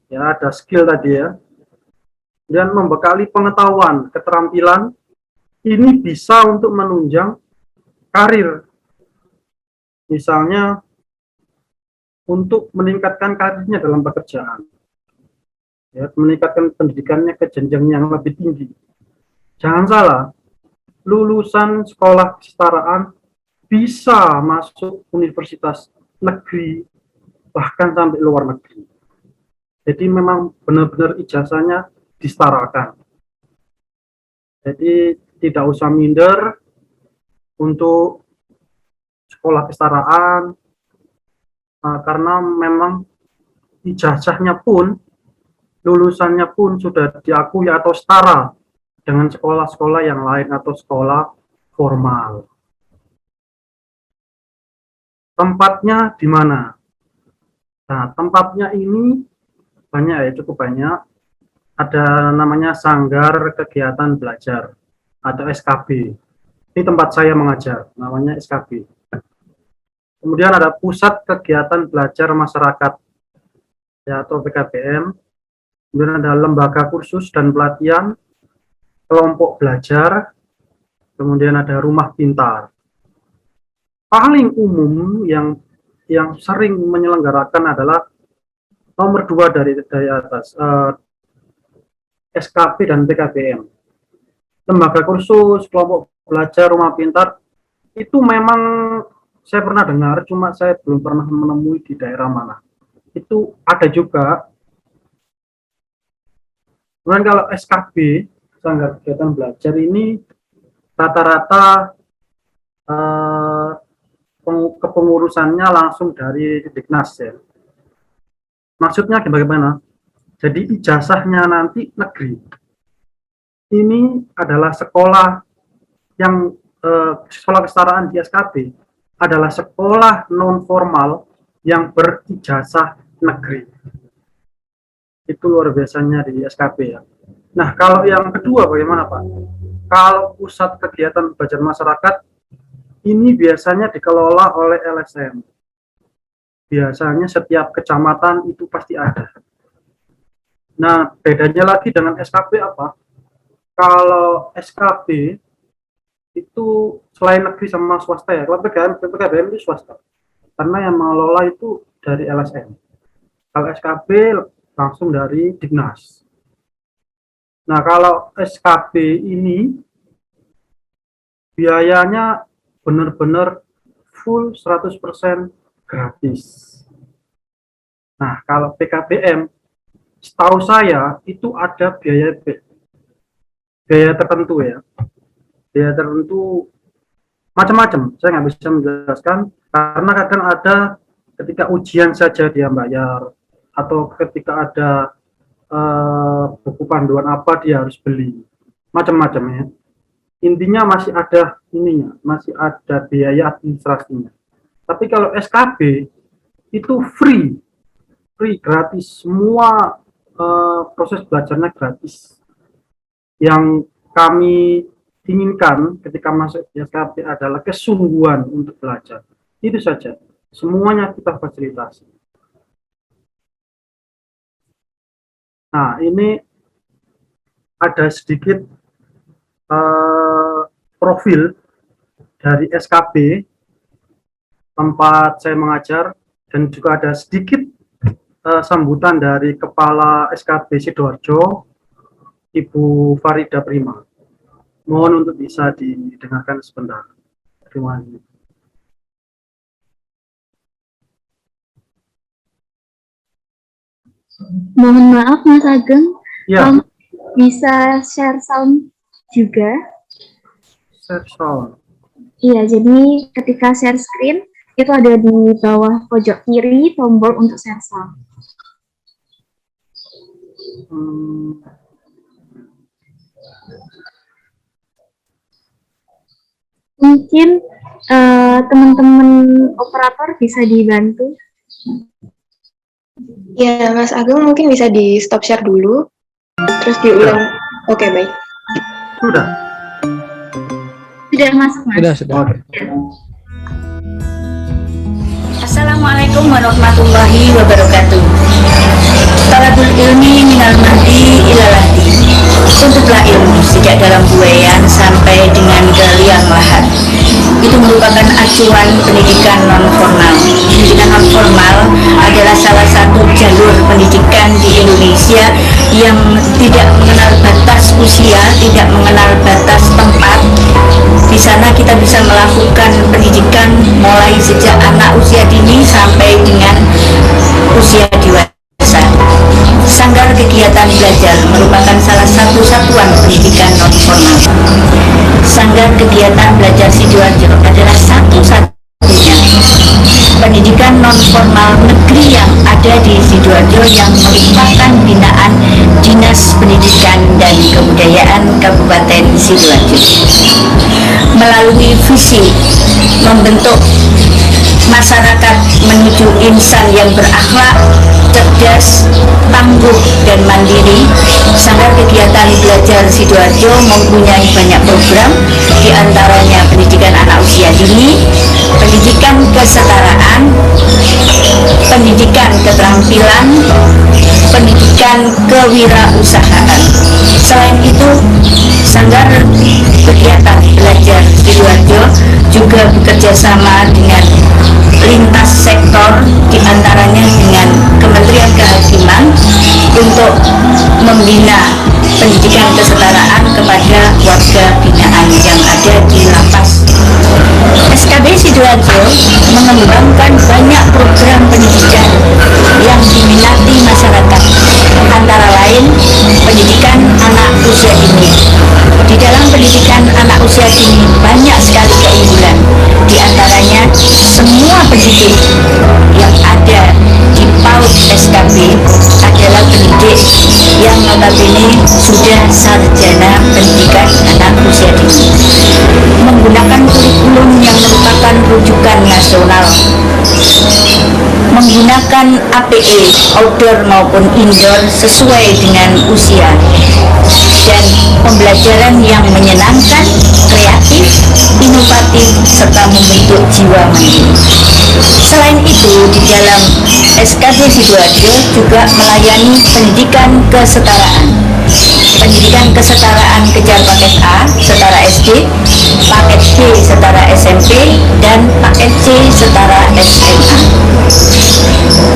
Ya, ada skill tadi ya. Dan membekali pengetahuan, keterampilan, ini bisa untuk menunjang karir. Misalnya, untuk meningkatkan karirnya dalam pekerjaan. Ya, meningkatkan pendidikannya ke jenjang yang lebih tinggi. Jangan salah, lulusan sekolah kesetaraan bisa masuk universitas negeri, bahkan sampai luar negeri. Jadi memang benar-benar ijazahnya disetarakan. Jadi tidak usah minder untuk sekolah kesetaraan, karena memang ijazahnya pun, lulusannya pun sudah diakui atau setara dengan sekolah-sekolah yang lain atau sekolah formal. Tempatnya di mana? Nah, tempatnya ini banyak ya, cukup banyak. Ada namanya Sanggar Kegiatan Belajar atau SKB. Ini tempat saya mengajar, namanya SKB. Kemudian ada Pusat Kegiatan Belajar Masyarakat ya, atau PKBM. Kemudian ada Lembaga Kursus dan Pelatihan, Kelompok Belajar. Kemudian ada Rumah Pintar. Paling umum yang sering menyelenggarakan adalah nomor 2 dari atas, SKP dan PKBM. Lembaga kursus, kelompok belajar, rumah pintar, itu memang saya pernah dengar, cuma saya belum pernah menemui di daerah mana. Itu ada juga. Kemudian kalau SKB, Sanggar Kegiatan Belajar ini rata-rata kepengurusannya langsung dari Diknas ya. Maksudnya bagaimana? Jadi ijazahnya nanti negeri. Ini adalah sekolah yang sekolah kesetaraan di SKB adalah sekolah non formal yang berijazah negeri. Itu luar biasanya di SKB ya. Nah, kalau yang kedua bagaimana Pak? Kalau pusat kegiatan belajar masyarakat ini biasanya dikelola oleh LSM. Biasanya setiap kecamatan itu pasti ada. Nah, bedanya lagi dengan SKB apa? Kalau SKB itu selain negeri sama swasta ya, kalau PKBM itu swasta. Karena yang mengelola itu dari LSM. Kalau SKB langsung dari Diknas. Nah, kalau SKB ini biayanya benar-benar full 100% gratis. Nah, kalau PKBM, setahu saya itu ada biaya tertentu ya. Biaya tertentu macam-macam. Saya nggak bisa menjelaskan karena kadang ada ketika ujian saja dia bayar atau ketika ada buku panduan apa dia harus beli. Macam-macam ya. Intinya masih ada ininya, masih ada biaya administrasinya. Tapi kalau SKB itu free gratis, semua proses belajarnya gratis. Yang kami inginkan ketika masuk di SKB adalah kesungguhan untuk belajar. Itu saja, semuanya kita fasilitasi. Nah, ini ada sedikit profil dari SKB tempat saya mengajar dan juga ada sedikit sambutan dari Kepala SKB Sidoarjo, Ibu Farida Prima. Mohon untuk bisa didengarkan sebentar. Terima kasih. Mohon maaf Mas Ageng, Ya. bisa share sound juga. Share sound. Iya, jadi ketika share screen itu ada di bawah pojok kiri tombol untuk share sound. Mungkin teman-teman operator bisa dibantu. Ya, Mas Agung mungkin bisa di stop share dulu, terus diulang. Oke, baik. Sudah. Sudah masuk, Mas? Sudah. Oke. Assalamualaikum warahmatullahi wabarakatuh. Talabul ilmi minal mahdi ilalahdi. Tuntutlah ilmu sejak dalam buayan sampai dengan ke liang lahat. Itu merupakan acuan pendidikan non-formal. Pendidikan non-formal adalah salah satu jalur pendidikan di Indonesia yang tidak mengenal batas usia, tidak mengenal batas tempat. Di sana kita bisa melakukan pendidikan mulai sejak anak usia dini sampai dengan usia dewasa. Sanggar kegiatan belajar merupakan salah satu satuan pendidikan non-formal. Sanggar kegiatan belajar Sidoarjo adalah satu-satunya pendidikan non-formal negeri yang ada di Sidoarjo yang merupakan binaan Dinas Pendidikan dan Kebudayaan Kabupaten Sidoarjo. Melalui visi membentuk masyarakat menuju insan yang berakhlak, cerdas, tangguh, dan mandiri, Sanggar Kegiatan Belajar Sidoarjo mempunyai banyak program, diantaranya pendidikan anak usia dini, pendidikan kesetaraan, pendidikan keterampilan, pendidikan kewirausahaan. Selain itu, Sanggar Kegiatan Belajar Sidoarjo juga bekerja sama dengan lintas sektor, diantaranya dengan Kementerian Kehakiman untuk membina pendidikan kesetaraan kepada warga binaan yang ada di lapas. SKB Sidoarjo mengembangkan banyak program pendidikan yang diminati masyarakat, antara lain pendidikan anak usia dini. Di dalam pendidikan anak usia dini banyak sekali keunggulan, diantaranya semua pendidik yang ada di PAUD SKB adalah pendidik yang notabene sudah sarjana pendidikan anak usia dini, menggunakan kurikulum yang merupakan rujukan nasional, menggunakan APE outdoor maupun indoor sesuai dengan usia, dan pembelajaran yang menyenangkan, kreatif, inovatif, serta membentuk jiwa mandiri. Selain itu, di dalam SKB Sidoarjo juga melayani pendidikan kesetaraan. Pendidikan kesetaraan kejar paket A setara SD, paket B setara SMP, dan paket C setara SMA.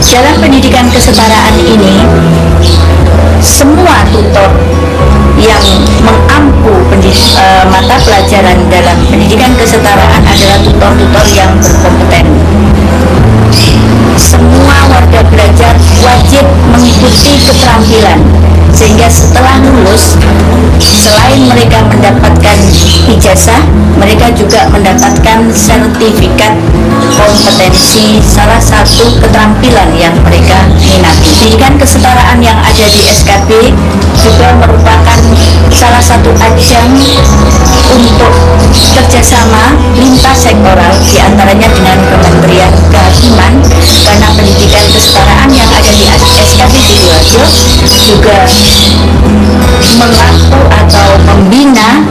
Dalam pendidikan kesetaraan ini, semua tutor yang mengampu mata pelajaran dalam pendidikan kesetaraan adalah tutor-tutor yang berkompeten. Semua warga belajar wajib mengikuti keterampilan, sehingga setelah lulus, selain mereka mendapatkan ijazah, mereka juga mendapatkan sertifikat kompetensi salah satu keterampilan yang mereka minati. Pendidikan kesetaraan yang ada di SKB juga merupakan salah satu ajang untuk kerjasama lintas sektoral, diantaranya dengan Kementerian Kehakiman, karena pendidikan kesetaraan yang ada di SKB Sidoarjo juga mengaku atau membina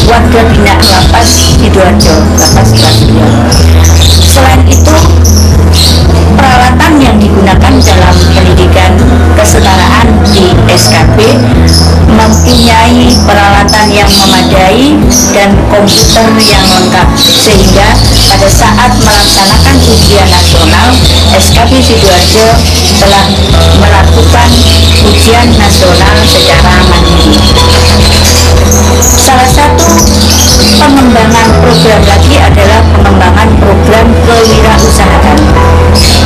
warga binaan lapas Sidoarjo, lapas kelas 2. Selain itu, peralatan yang digunakan dalam pendidikan kesetaraan di SKB mempunyai peralatan yang memadai dan komputer yang lengkap, sehingga pada saat melaksanakan ujian nasional, SKB Sidoarjo telah melakukan ujian nasional secara mandiri. Salah satu pengembangan program lagi adalah pengembangan program kewirausahaan.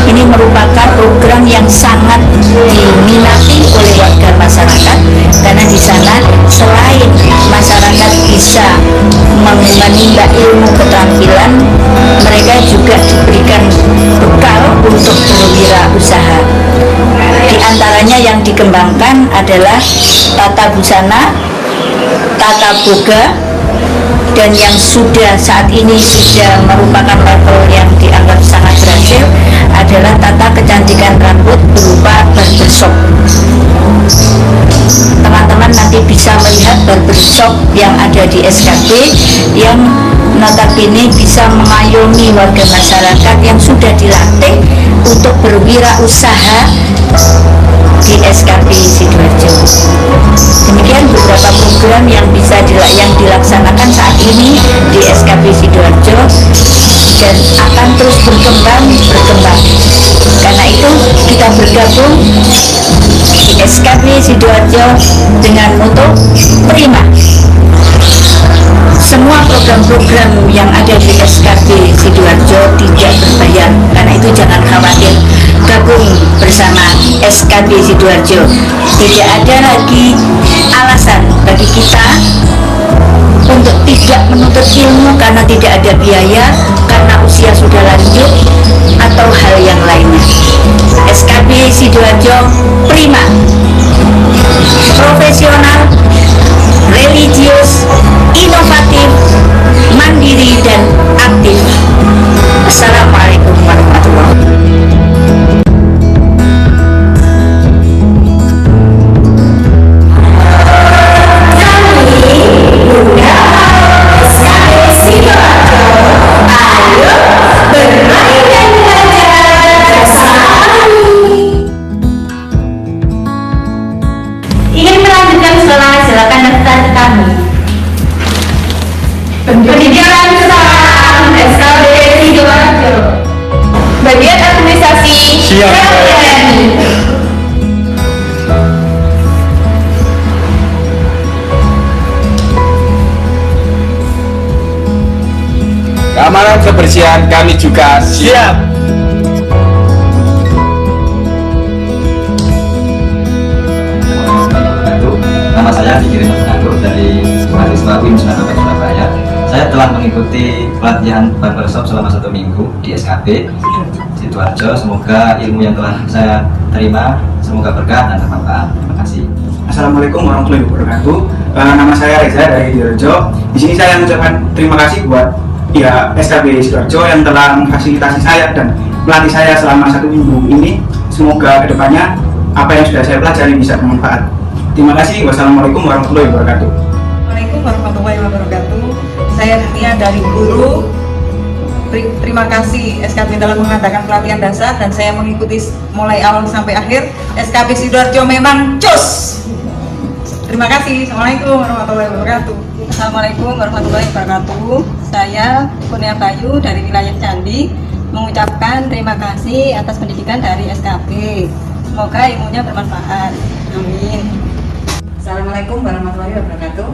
Ini merupakan program yang sangat diminati oleh warga masyarakat, karena di sana, selain masyarakat bisa menimba ilmu keterampilan, mereka juga diberikan bekal untuk berwirausaha. Di antaranya yang dikembangkan adalah tata busana, tata boga, dan yang saat ini sudah merupakan level yang dianggap sangat berhasil adalah tata kecantikan rambut berupa barbershop. Teman-teman nanti bisa melihat barbershop yang ada di SKB yang notabene bisa mengayomi warga masyarakat yang sudah dilatih untuk berwirausaha di SKB Sidoarjo. Demikian beberapa program yang bisa dilaksanakan saat ini di SKB Sidoarjo dan akan terus berkembang. Karena itu kita bergabung di SKB Sidoarjo dengan moto Prima. Semua program-program yang ada di SKB Sidoarjo tidak berbayar, karena itu jangan khawatir, gabung bersama SKB Sidoarjo. Tidak ada lagi alasan bagi kita untuk tidak menuntut ilmu karena tidak ada biaya, karena usia sudah lanjut, atau hal yang lainnya. SKB Sidoarjo Prima, profesional, religius, inovatif, mandiri, dan aktif. Assalamualaikum warahmatullahi wabarakatuh. Ingin melanjutkan sekolah, silakan daftar ke kami. Pendidikan kesetaraan SKB Sidoarjo. Bagian administrasi Siap. Keamanan kebersihan kami juga siap. Nama saya Dikirim Mengatur dari mahasiswa UIN Surabaya. Saya telah mengikuti pelatihan barbershop selama 1 minggu di SKB Sidoarjo. Semoga ilmu yang telah saya terima semoga berkah dan bermanfaat. Terima kasih. Assalamualaikum warahmatullahi wabarakatuh. Nama saya Reza dari Sidoarjo. Di sini saya mengucapkan terima kasih buat pihak SKB Sidoarjo yang telah memfasilitasi saya dan melatih saya selama 1 minggu ini. Semoga kedepannya apa yang sudah saya pelajari bisa bermanfaat. Terima kasih. Wassalamualaikum warahmatullahi wabarakatuh. Assalamualaikum warahmatullahi wabarakatuh. Saya Nia dari Guru. Terima kasih SKB telah mengadakan pelatihan dasar dan saya mengikuti mulai awal sampai akhir. SKB Sidoarjo memang cus. Terima kasih. Assalamualaikum warahmatullahi wabarakatuh. Assalamualaikum warahmatullahi wabarakatuh. Saya Kurnia Bayu dari wilayah Candi mengucapkan terima kasih atas pendidikan dari SKB. Semoga ilmunya bermanfaat. Amin. Assalamualaikum warahmatullahi wabarakatuh.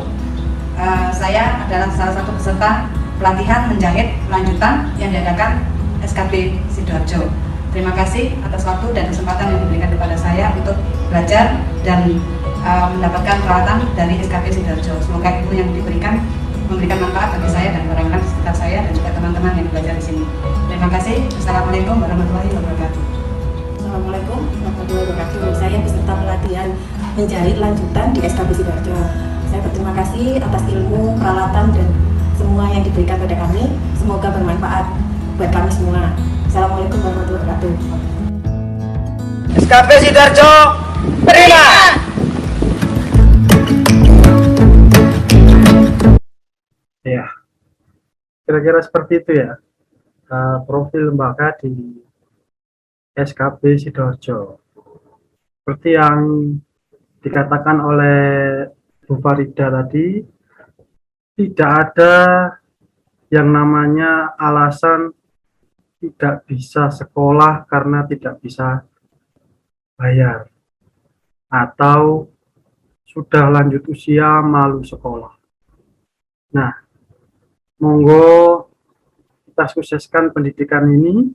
Saya adalah salah satu peserta pelatihan menjahit lanjutan yang diadakan SKB Sidoarjo. Terima kasih atas waktu dan kesempatan yang diberikan kepada saya untuk belajar dan mendapatkan perawatan dari SKB Sidoarjo. Semoga ilmu yang diberikan memberikan manfaat bagi saya dan orang-orang di sekitar saya dan juga teman-teman yang belajar di sini. Terima kasih. Assalamualaikum warahmatullahi wabarakatuh. Assalamualaikum warahmatullahi wabarakatuh. Saya peserta pelatihan menjahit lanjutan di SKB Sidoarjo. Saya berterima kasih atas ilmu, peralatan, dan semua yang diberikan pada kami. Semoga bermanfaat buat kami semua. Assalamualaikum warahmatullahi wabarakatuh. SKB Sidoarjo Prima. Ya, kira-kira seperti itu ya, profil lembaga di SKB Sidoarjo. Seperti yang dikatakan oleh Bu Farida tadi, tidak ada yang namanya alasan tidak bisa sekolah karena tidak bisa bayar, atau sudah lanjut usia malu sekolah. Nah, monggo kita sukseskan pendidikan ini,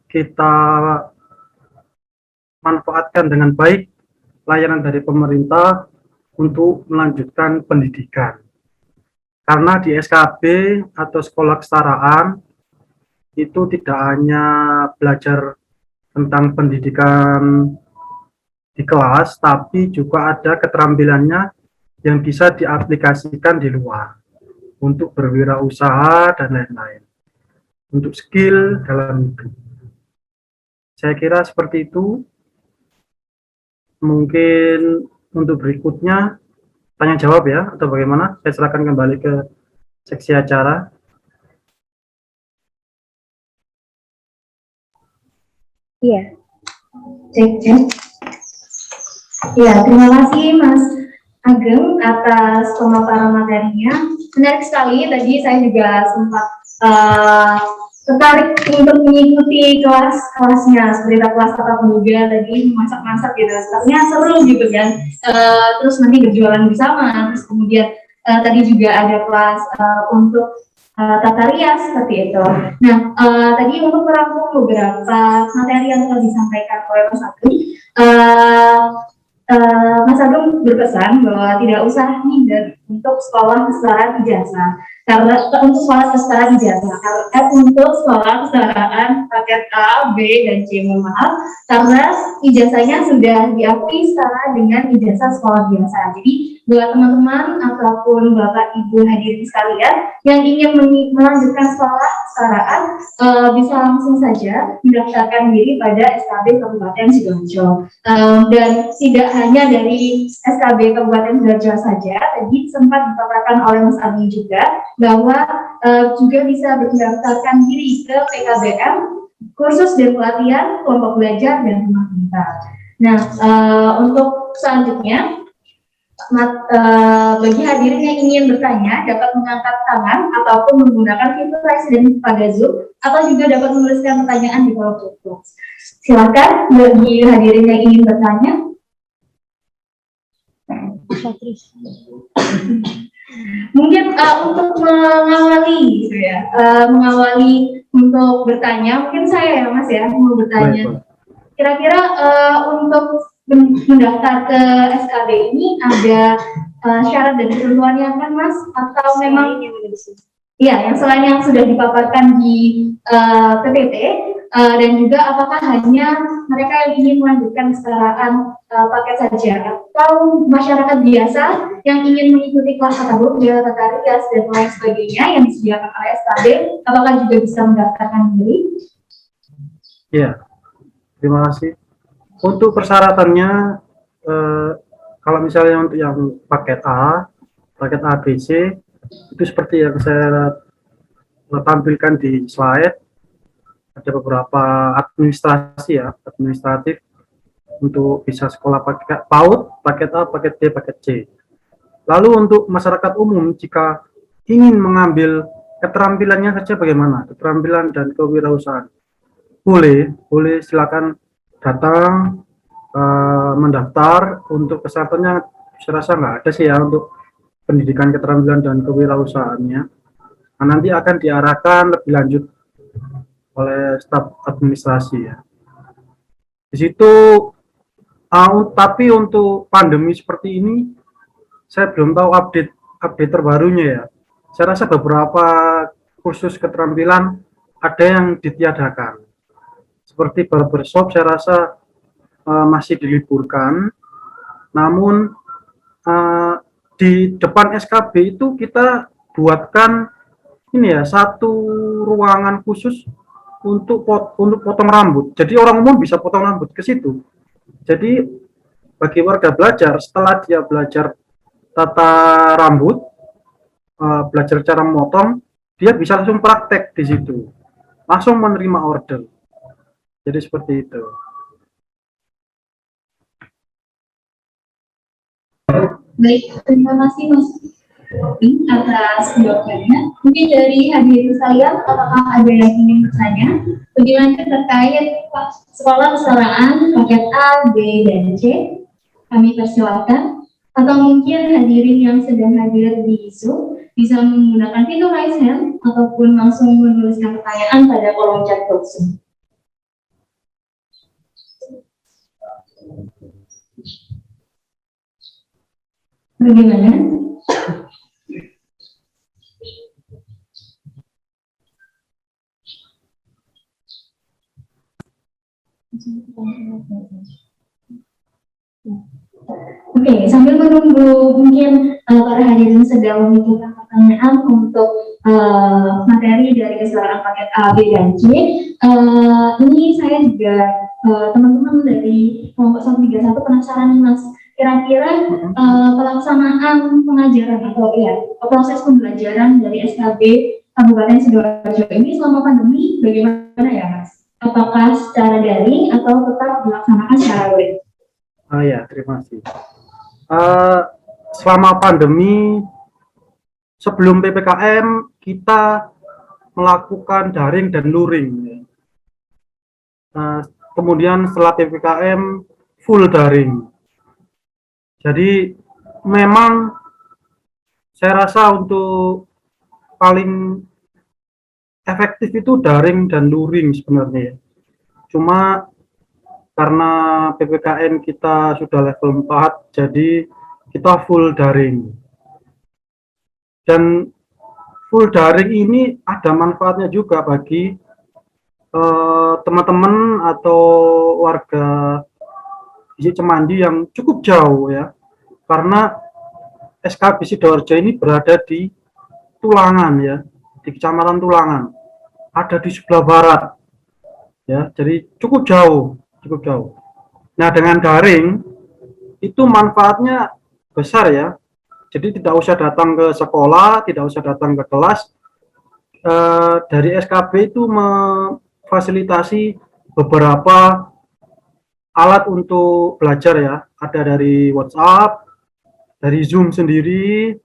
kita manfaatkan dengan baik layanan dari pemerintah untuk melanjutkan pendidikan. Karena di SKB atau sekolah kesetaraan itu tidak hanya belajar tentang pendidikan di kelas, tapi juga ada keterampilannya yang bisa diaplikasikan di luar untuk berwirausaha dan lain-lain, untuk skill dalam hidup. Saya kira seperti itu. Mungkin untuk berikutnya tanya jawab ya, atau bagaimana? Saya serahkan kembali ke seksi acara. Iya. Cek. Ya, terima kasih Mas Ageng atas pemaparan materinya. Menarik sekali, tadi saya juga sempat tertarik untuk mengikuti kelasnya, seperti kelas tatap muka tadi, masak-masak gitu, sepertinya seru gitu kan. Terus nanti berjualan bersama, terus kemudian tadi juga ada kelas untuk tata rias seperti itu. Nah, tadi untuk merangkum beberapa materi yang telah disampaikan oleh Mas Ageng, Mas Ageng berpesan bahwa tidak usah minder untuk sekolah kesetaraan ijazah, karena untuk sekolah kesetaraan ijazah, untuk sekolah kesetaraan paket A, B, dan C, mohon maaf, karena ijazahnya sudah diakui setara dengan ijazah sekolah biasa. Jadi buat teman-teman ataupun bapak ibu hadirin sekalian yang ingin melanjutkan sekolah kesetaraan, bisa langsung saja mendaftarkan diri pada SKB Kabupaten Sidoarjo. Dan tidak hanya dari SKB Kabupaten Sidoarjo saja, tadi sempat dipaparkan oleh Mas Ageng juga bahwa juga bisa mendaftarkan diri ke PKBM, kursus dan pelatihan, kelompok belajar, dan rumah pintar. Nah, untuk selanjutnya, bagi hadirin yang ingin bertanya dapat mengangkat tangan ataupun menggunakan fitur raise hand pada Zoom, atau juga dapat menuliskan pertanyaan di kolom chat box. Silakan bagi hadirin yang ingin bertanya. Mungkin untuk mengawali gitu ya, mengawali untuk bertanya, mungkin saya ya Mas ya mau bertanya. Kira-kira untuk mendaftar ke SKB ini ada syarat dan ketentuannya kan Mas, atau memang ya yang selain yang sudah dipaparkan di PPT, dan juga apakah hanya mereka yang ingin melanjutkan kesetaraan paket saja, atau masyarakat biasa yang ingin mengikuti kelas tata boga, tata rias, dan lain sebagainya yang disediakan oleh SKB, apakah juga bisa mendaftarkan diri? Iya, terima kasih. Untuk persyaratannya, kalau misalnya untuk yang paket A, paket ABC, itu seperti yang saya tampilkan di slide, ada beberapa administratif untuk bisa sekolah paket PAUD, paket A, paket B, paket C. Lalu untuk masyarakat umum, jika ingin mengambil keterampilannya saja bagaimana? Keterampilan dan kewirausahaan. Boleh silakan datang mendaftar. Untuk kesehatannya saya rasa nggak ada sih ya untuk pendidikan keterampilan dan kewirausahaannya. Nah, nanti akan diarahkan lebih lanjut oleh staf administrasi ya. Di situ tapi untuk pandemi seperti ini saya belum tahu update terbarunya ya. Saya rasa beberapa kursus keterampilan ada yang ditiadakan. Seperti barbershop saya rasa masih diliburkan. Namun di depan SKB itu kita buatkan ini ya, satu ruangan khusus untuk potong rambut. Jadi orang umum bisa potong rambut ke situ. Jadi bagi warga belajar, setelah dia belajar tata rambut, belajar cara memotong, dia bisa langsung praktek di situ, langsung menerima order. Jadi seperti itu. Baik, terima kasih Mas atas jawabannya. Mungkin dari hadirin sekalian, apakah ada yang ingin bertanya lebih lanjut terkait sekolah kesetaraan paket A, B, dan C? Kami persilakan. Atau mungkin hadirin yang sedang hadir di Zoom bisa menggunakan fitur raise hand ataupun langsung menuliskan pertanyaan pada kolom chat box Zoom. Bagaimana? Oke, sambil menunggu mungkin para hadirin sedang memikirkan pertanyaan untuk materi dari keseluruhan paket A, B, dan C. Ini saya juga teman-teman dari kelompok 131 penasaran nih Mas, kira-kira pelaksanaan pengajaran atau proses pembelajaran dari SKB Kabupaten Sidoarjo ini selama pandemi bagaimana ya Mas? Apakah secara daring atau tetap dilaksanakan secara luring? Ya, terima kasih. Selama pandemi, sebelum PPKM kita melakukan daring dan luring. Kemudian setelah PPKM full daring. Jadi memang saya rasa untuk paling efektif itu daring dan luring sebenarnya. Cuma karena PPKM kita sudah level 4, jadi kita full daring. Dan full daring ini ada manfaatnya juga bagi teman-teman atau warga di Cemandi yang cukup jauh ya. Karena SKB Sidoarjo ini berada di Tulangan ya, di Kecamatan Tulangan. Ada di sebelah barat. Ya, jadi cukup jauh. Nah, dengan daring itu manfaatnya besar ya. Jadi tidak usah datang ke sekolah, tidak usah datang ke kelas. Dari SKB itu memfasilitasi beberapa alat untuk belajar ya. Ada dari WhatsApp, dari Zoom sendiri.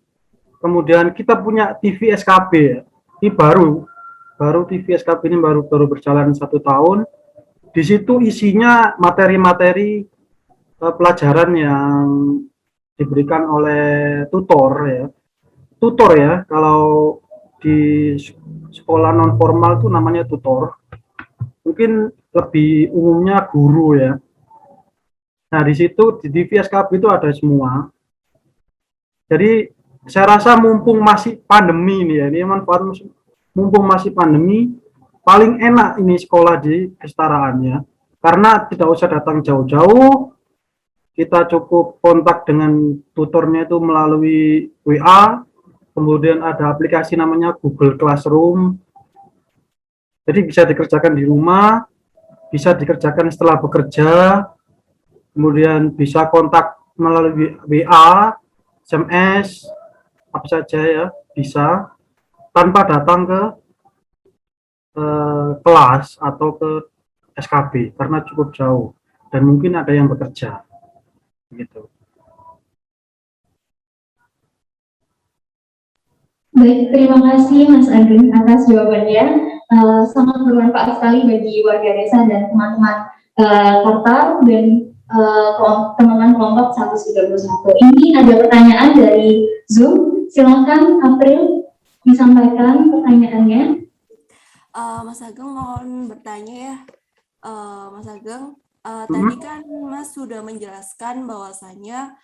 Kemudian kita punya TV SKB ya. Ini baru TV SKB ini baru berjalan 1 tahun. Di situ isinya materi-materi pelajaran yang diberikan oleh tutor ya. Kalau di sekolah non formal itu namanya tutor. Mungkin lebih umumnya guru ya. Nah, di situ di TV SKB itu ada semua. Jadi saya rasa mumpung masih pandemi nih ya, ini manfaat mumpung masih pandemi, paling enak ini sekolah di Kestaraannya, karena tidak usah datang jauh-jauh, kita cukup kontak dengan tutornya itu melalui WA, kemudian ada aplikasi namanya Google Classroom, jadi bisa dikerjakan di rumah, bisa dikerjakan setelah bekerja, kemudian bisa kontak melalui WA, SMS, apa saja ya, bisa, tanpa datang ke kelas atau ke SKB karena cukup jauh dan mungkin ada yang bekerja gitu. Baik, terima kasih Mas Ageng atas jawabannya. Sangat bermanfaat sekali bagi warga desa dan teman-teman Kartar dan teman-teman kelompok 131. Ini ada pertanyaan dari Zoom. Silakan April disampaikan pertanyaannya. Mas Ageng mohon bertanya ya, Mas Ageng. Tadi kan Mas sudah menjelaskan bahwasanya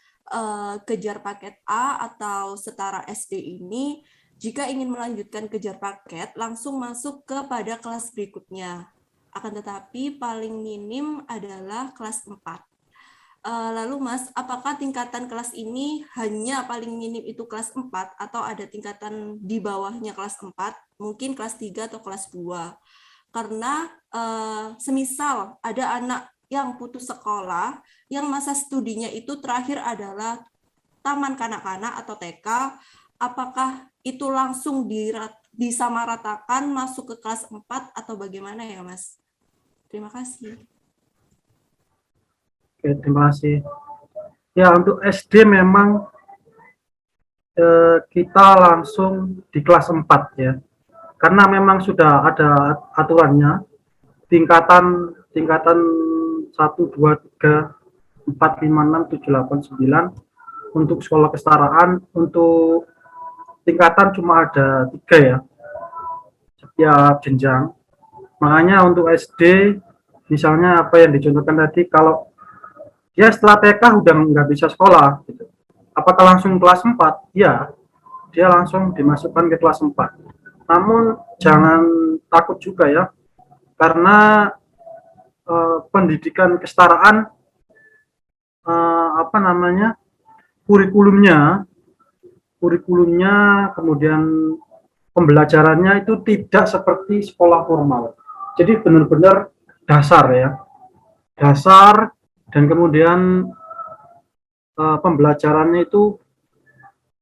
kejar paket A atau setara SD ini jika ingin melanjutkan kejar paket langsung masuk kepada kelas berikutnya. Akan tetapi paling minim adalah kelas 4. Lalu Mas, apakah tingkatan kelas ini hanya paling minim itu kelas 4 atau ada tingkatan di bawahnya kelas 4, mungkin kelas 3 atau kelas 2? Karena semisal ada anak yang putus sekolah, yang masa studinya itu terakhir adalah taman kanak-kanak atau TK, apakah itu langsung disamaratakan masuk ke kelas 4 atau bagaimana ya Mas? Terima kasih. Oke, terima kasih. Ya, untuk SD memang kita langsung di kelas 4 ya. Karena memang sudah ada aturannya tingkatan 1, 2, 3, 4, 5, 6, 7, 8, 9 untuk sekolah kesetaraan. Untuk tingkatan cuma ada 3 ya setiap jenjang. Makanya untuk SD misalnya apa yang dicontohkan tadi, kalau dia setelah TK udah nggak bisa sekolah gitu, Apakah langsung kelas 4? Ya, dia langsung dimasukkan ke kelas 4. Namun jangan takut juga ya, karena pendidikan kesetaraan kurikulumnya kemudian pembelajarannya itu tidak seperti sekolah formal. Jadi benar-benar dasar ya, dasar, dan kemudian pembelajarannya itu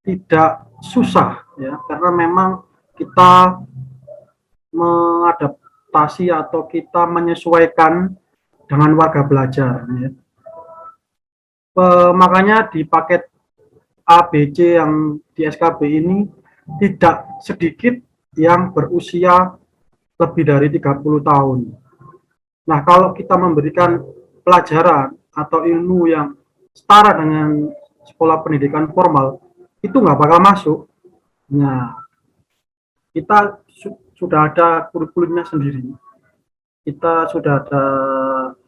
tidak susah ya, karena memang kita mengadaptasi atau kita menyesuaikan dengan warga belajar ya. Makanya di paket ABC yang di SKB ini tidak sedikit yang berusia lebih dari 30 tahun. Nah, kalau kita memberikan pelajaran atau ilmu yang setara dengan sekolah pendidikan formal, itu nggak bakal masuk. Nah, kita sudah ada kurikulumnya sendiri. Kita sudah ada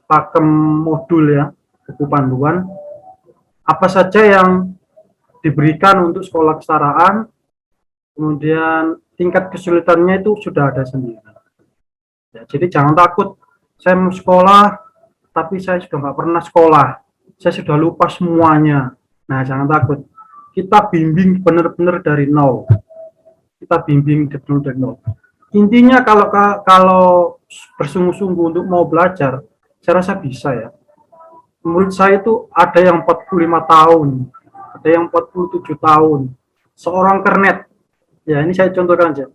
pakem modul ya, buku panduan, apa saja yang diberikan untuk sekolah kesetaraan, kemudian tingkat kesulitannya itu sudah ada sendiri. Ya, jadi jangan takut, saya mau sekolah, tapi saya sudah nggak pernah sekolah, saya sudah lupa semuanya. Nah, jangan takut, kita bimbing benar-benar dari nol. Kita bimbing dari nol. Intinya kalau bersungguh-sungguh untuk mau belajar, saya rasa bisa ya. Murid saya itu ada yang 45 tahun, ada yang 47 tahun. Seorang kernet, ya ini saya contohkan aja.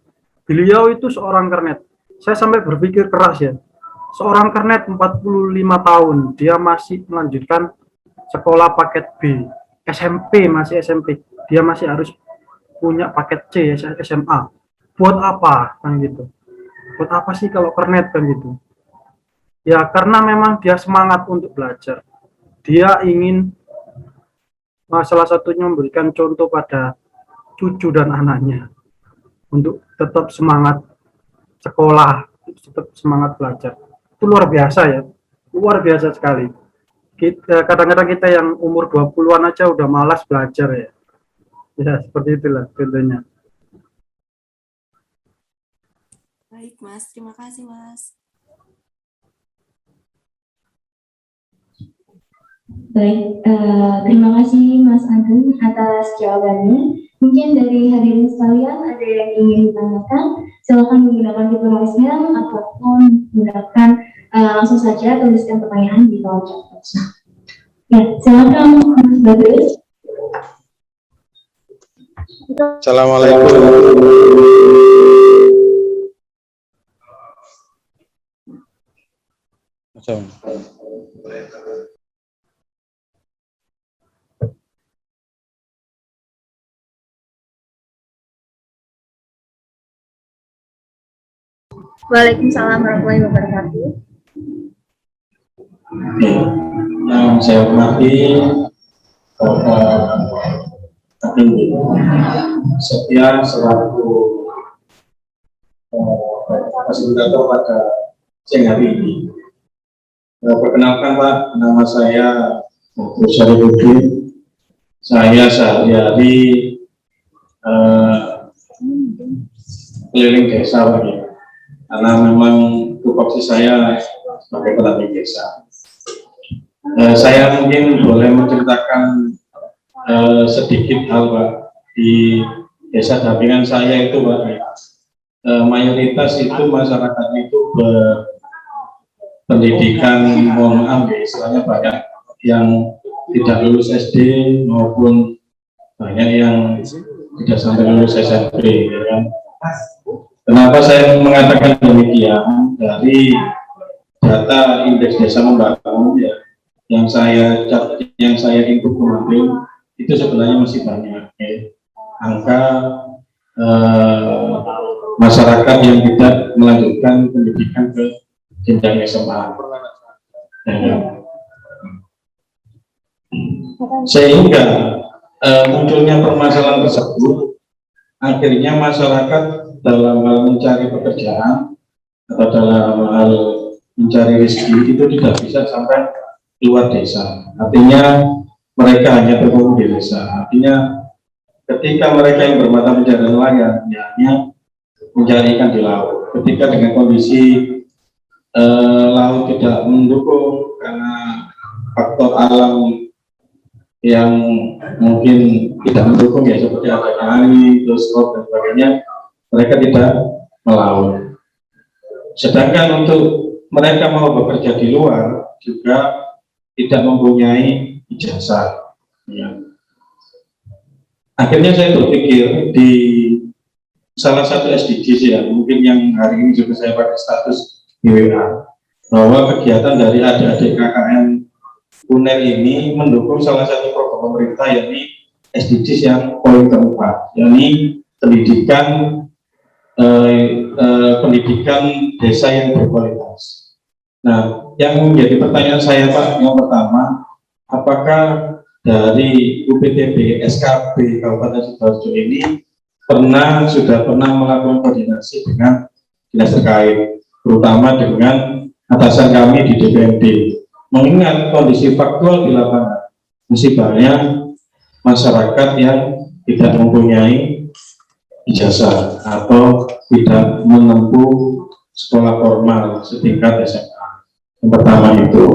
Beliau itu seorang kernet. Saya sampai berpikir keras ya. Seorang kernet 45 tahun, dia masih melanjutkan sekolah paket B. SMP, masih SMP. Dia masih harus punya paket C, SMA. Buat apa? Kan gitu. Buat apa sih kalau kernet kan gitu? Ya karena memang dia semangat untuk belajar. Dia ingin salah satunya memberikan contoh pada cucu dan anaknya untuk tetap semangat sekolah, tetap semangat belajar. Itu luar biasa ya, luar biasa sekali. Kadang-kadang kita yang umur 20-an aja udah malas belajar ya. Ya seperti itulah contohnya. Baik Mas, terima kasih Mas. Baik, terima kasih Mas Agung atas jawabannya. Mungkin dari hadirin sekalian ada yang ingin ditanyakan, silakan menggunakan fitur raise hand ataupun menggunakan langsung saja tuliskan pertanyaan di kolom chat box. Ya, silakan Mas Badrus. Assalamualaikum. Waalaikumsalam warahmatullahi wabarakatuh. Yang saya hormati Bapak Agung Setia selaku fasilitator pada siang hari ini. Perkenalkan Pak, nama saya Dr. Syarifudin. Saya sehari-hari keliling desa Pak ya. Karena memang tupoksi saya sebagai pelatih desa. Saya mungkin boleh menceritakan sedikit hal Pak. Di desa dampingan saya itu Pak, mayoritas itu masyarakatnya itu berpendidikan, mohon maaf ya, istilahnya banyak yang tidak lulus SD maupun banyak yang tidak sampai lulus SMP ya kan. Kenapa saya mengatakan demikian? Dari data indeks desa membangun ya, yang saya input kemarin itu sebenarnya masih banyak ya. Angka masyarakat yang tidak melanjutkan pendidikan ke jenjang SMA. Ya. Sehingga munculnya permasalahan tersebut, akhirnya masyarakat dalam hal mencari pekerjaan atau dalam hal mencari rezeki itu tidak bisa sampai keluar desa. Artinya mereka hanya berkumpul di desa. Artinya ketika mereka yang bermata pencarian nelayan ya hanya mencari ikan di laut. Ketika dengan kondisi laut tidak mendukung karena faktor alam yang mungkin tidak mendukung ya seperti ada kali, terus rob dan sebagainya, mereka tidak melaut. Sedangkan untuk mereka mau bekerja di luar juga tidak mempunyai ijazah. Ya. Akhirnya saya berpikir di salah satu SDGs ya, mungkin yang hari ini juga saya pakai status di WA, bahwa kegiatan dari adik-adik KKN UNER ini mendukung salah satu program pemerintah, yakni SDGs yang poin keempat, yakni pendidikan desa yang berkualitas. Nah, yang menjadi pertanyaan saya Pak, yang pertama, apakah dari UPTB SKB Kabupaten Sidoarjo ini sudah pernah melakukan koordinasi dengan dinas terkait, terutama dengan atasan kami di DPMD, mengingat kondisi faktual di lapangan masih banyak masyarakat yang tidak mempunyai ijazah atau tidak menempuh sekolah formal setingkat SMA. Yang pertama itu.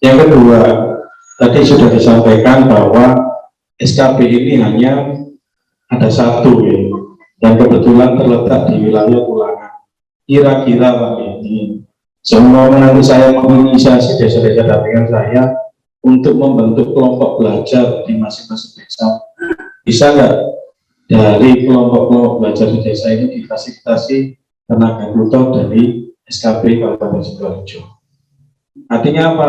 Yang kedua, tadi sudah disampaikan bahwa SKB ini hanya ada satu ya, dan kebetulan terletak di wilayah Tulangan. Kira-kira Pak ini, semua nanti saya menginisiasi desa-desa dampingan saya untuk membentuk kelompok belajar di masing-masing desa. Bisa nggak dari kelompok-kelompok belajar di desa ini difasilitasi tenaga tutor dari SKB Kabupaten Sidoarjo? Artinya apa?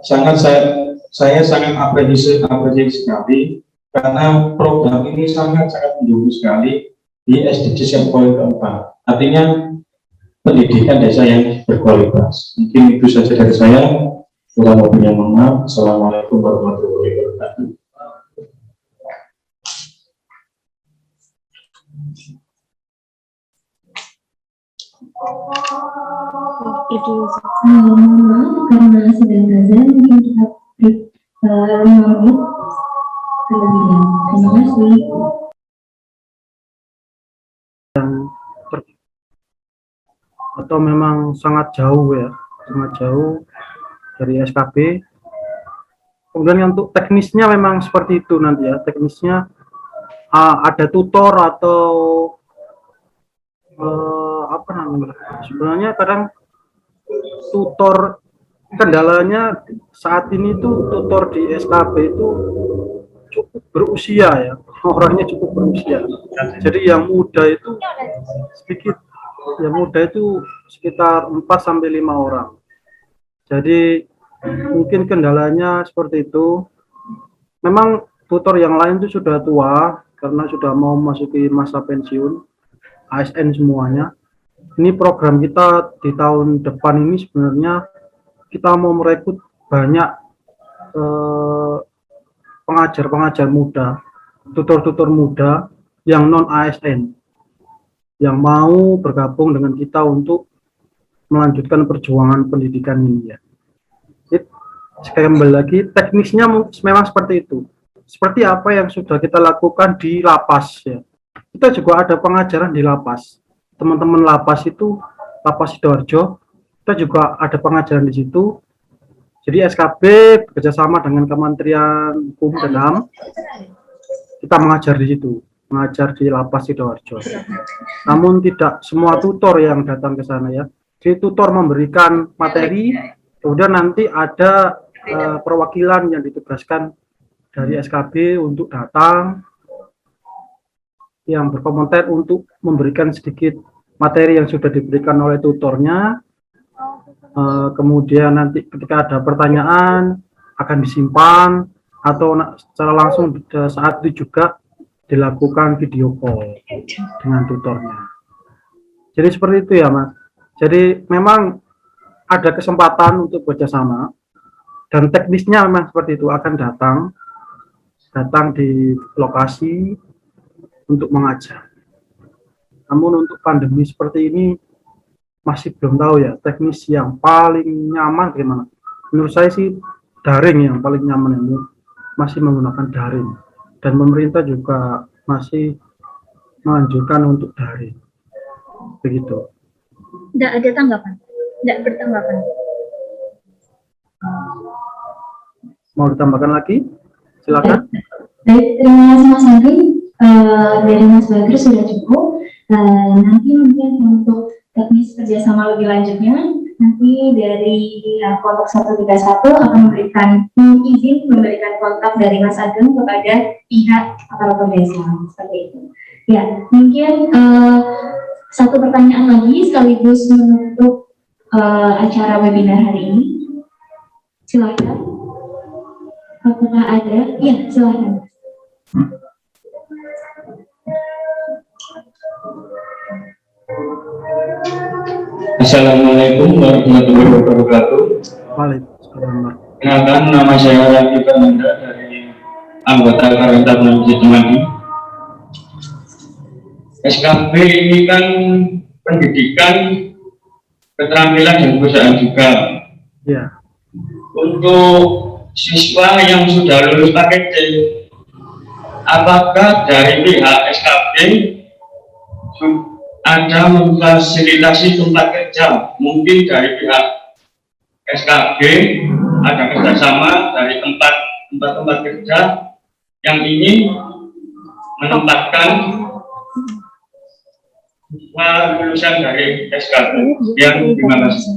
Saya sangat apresiasi sekali karena program ini sangat mendukung sekali di SDGs yang poin keempat. Artinya pendidikan desa yang berkualitas. Mungkin itu saja dari saya. Kurang lebihnya mohon maaf. Assalamualaikum warahmatullahi wabarakatuh. Itu maaf karena sedang azan, mungkin kita break 5 menit kelebihan. Terima kasih. Atau memang sangat jauh ya, sangat jauh dari SKB. Kemudian untuk teknisnya memang seperti itu nanti ya, teknisnya ada tutor atau apa namanya, sebenarnya kadang tutor, kendalanya saat ini tuh tutor di SKB itu cukup berusia ya, orangnya cukup berusia, jadi yang muda itu sedikit. Yang muda itu sekitar 4-5 orang. Jadi mungkin kendalanya seperti itu. Memang tutor yang lain itu sudah tua karena sudah mau memasuki masa pensiun, ASN semuanya. Ini program kita di tahun depan ini sebenarnya kita mau merekrut banyak pengajar-pengajar muda, tutor-tutor muda yang non ASN, yang mau bergabung dengan kita untuk melanjutkan perjuangan pendidikan ini ya. Kembali lagi, teknisnya memang seperti itu. Seperti apa yang sudah kita lakukan di lapas ya. Kita juga ada pengajaran di lapas. Teman-teman lapas itu, Lapas Sidoarjo, kita juga ada pengajaran di situ. Jadi SKB bekerjasama dengan Kementerian Hukum dan HAM, kita mengajar di situ. Mengajar di Lapas Sidoarjo. Namun tidak semua tutor yang datang ke sana ya. Jadi tutor memberikan materi, kemudian nanti ada perwakilan yang ditugaskan dari SKB untuk datang, yang berkomentar untuk memberikan sedikit materi yang sudah diberikan oleh tutornya. Kemudian nanti ketika ada pertanyaan akan disimpan atau secara langsung saat itu juga dilakukan video call dengan tutornya. Jadi seperti itu ya Mas. Jadi memang ada kesempatan untuk bekerjasama dan teknisnya memang seperti itu, akan datang di lokasi untuk mengajar. Namun untuk pandemi seperti ini masih belum tahu ya teknis yang paling nyaman gimana. Menurut saya sih daring yang paling nyaman ya. masih menggunakan daring, dan pemerintah juga masih menganjurkan untuk daring. Begitu. Tidak ada tanggapan, tidak bertanggapan. Mau ditambahkan lagi? Silakan. Baik, terima kasih Mas Ageng. Dari Mas Bagir sudah cukup. Nanti mungkin untuk teknis kerjasama lebih lanjutnya, nanti dari kelompok 131 akan memberikan izin memberikan kontak dari Mas Ageng kepada pihak aparatur desa, seperti itu. Ya, mungkin satu pertanyaan lagi sekaligus menutup acara webinar hari ini. Silakan. Apakah ada? Ya, silakan. Assalamualaikum warahmatullahi wabarakatuh. Waalaikumsalam. Kenalkan, nama saya Raffi Fernanda dari anggota Karang Taruna Masjid Cemandi. SKB ini kan pendidikan, keterampilan dan perusahaan juga. Ya. Untuk siswa yang sudah lulus paket C, apakah dari pihak SKB ada memfasilitasi tempat kerja? Mungkin dari pihak SKB ada kerjasama dari tempat kerja yang ingin menempatkan lulusan dari SKB. Yang terima kasih.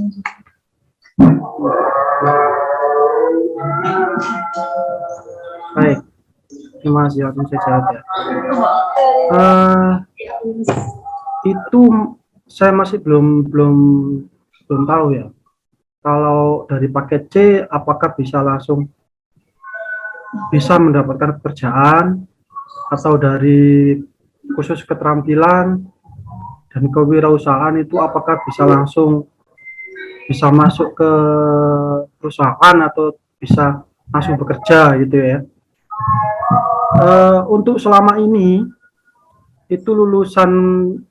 Baik, terima kasih langsung saya jawab ya. Itu saya masih belum tahu ya. Kalau dari paket C, apakah bisa langsung bisa mendapatkan pekerjaan, atau dari khusus keterampilan dan kewirausahaan itu apakah bisa langsung bisa masuk ke perusahaan atau bisa langsung bekerja gitu ya. Untuk selama ini itu lulusan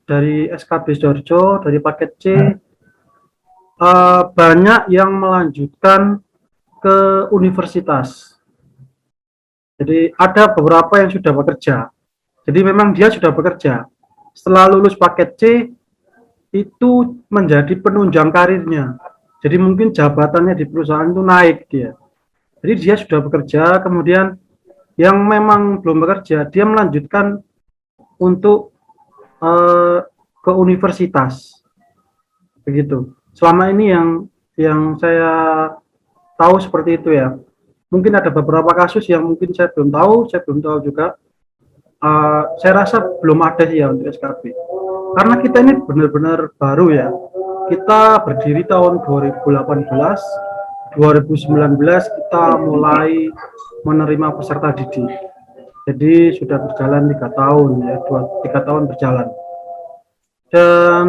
dari SKB Sidoarjo dari paket C banyak yang melanjutkan ke universitas. Jadi ada beberapa yang sudah bekerja. Jadi memang dia sudah bekerja. Setelah lulus paket C itu menjadi penunjang karirnya. Jadi mungkin jabatannya di perusahaan itu naik dia. Jadi dia sudah bekerja, kemudian yang memang belum bekerja, dia melanjutkan untuk ke universitas. Begitu. Selama ini yang saya tahu seperti itu ya. Mungkin ada beberapa kasus yang mungkin saya belum tahu juga. Saya rasa belum ada sih ya untuk SKB. Karena kita ini benar-benar baru ya. Kita berdiri tahun 2018, 2019 kita mulai menerima peserta didik. Jadi sudah berjalan 3 tahun ya, 3 tahun berjalan. Dan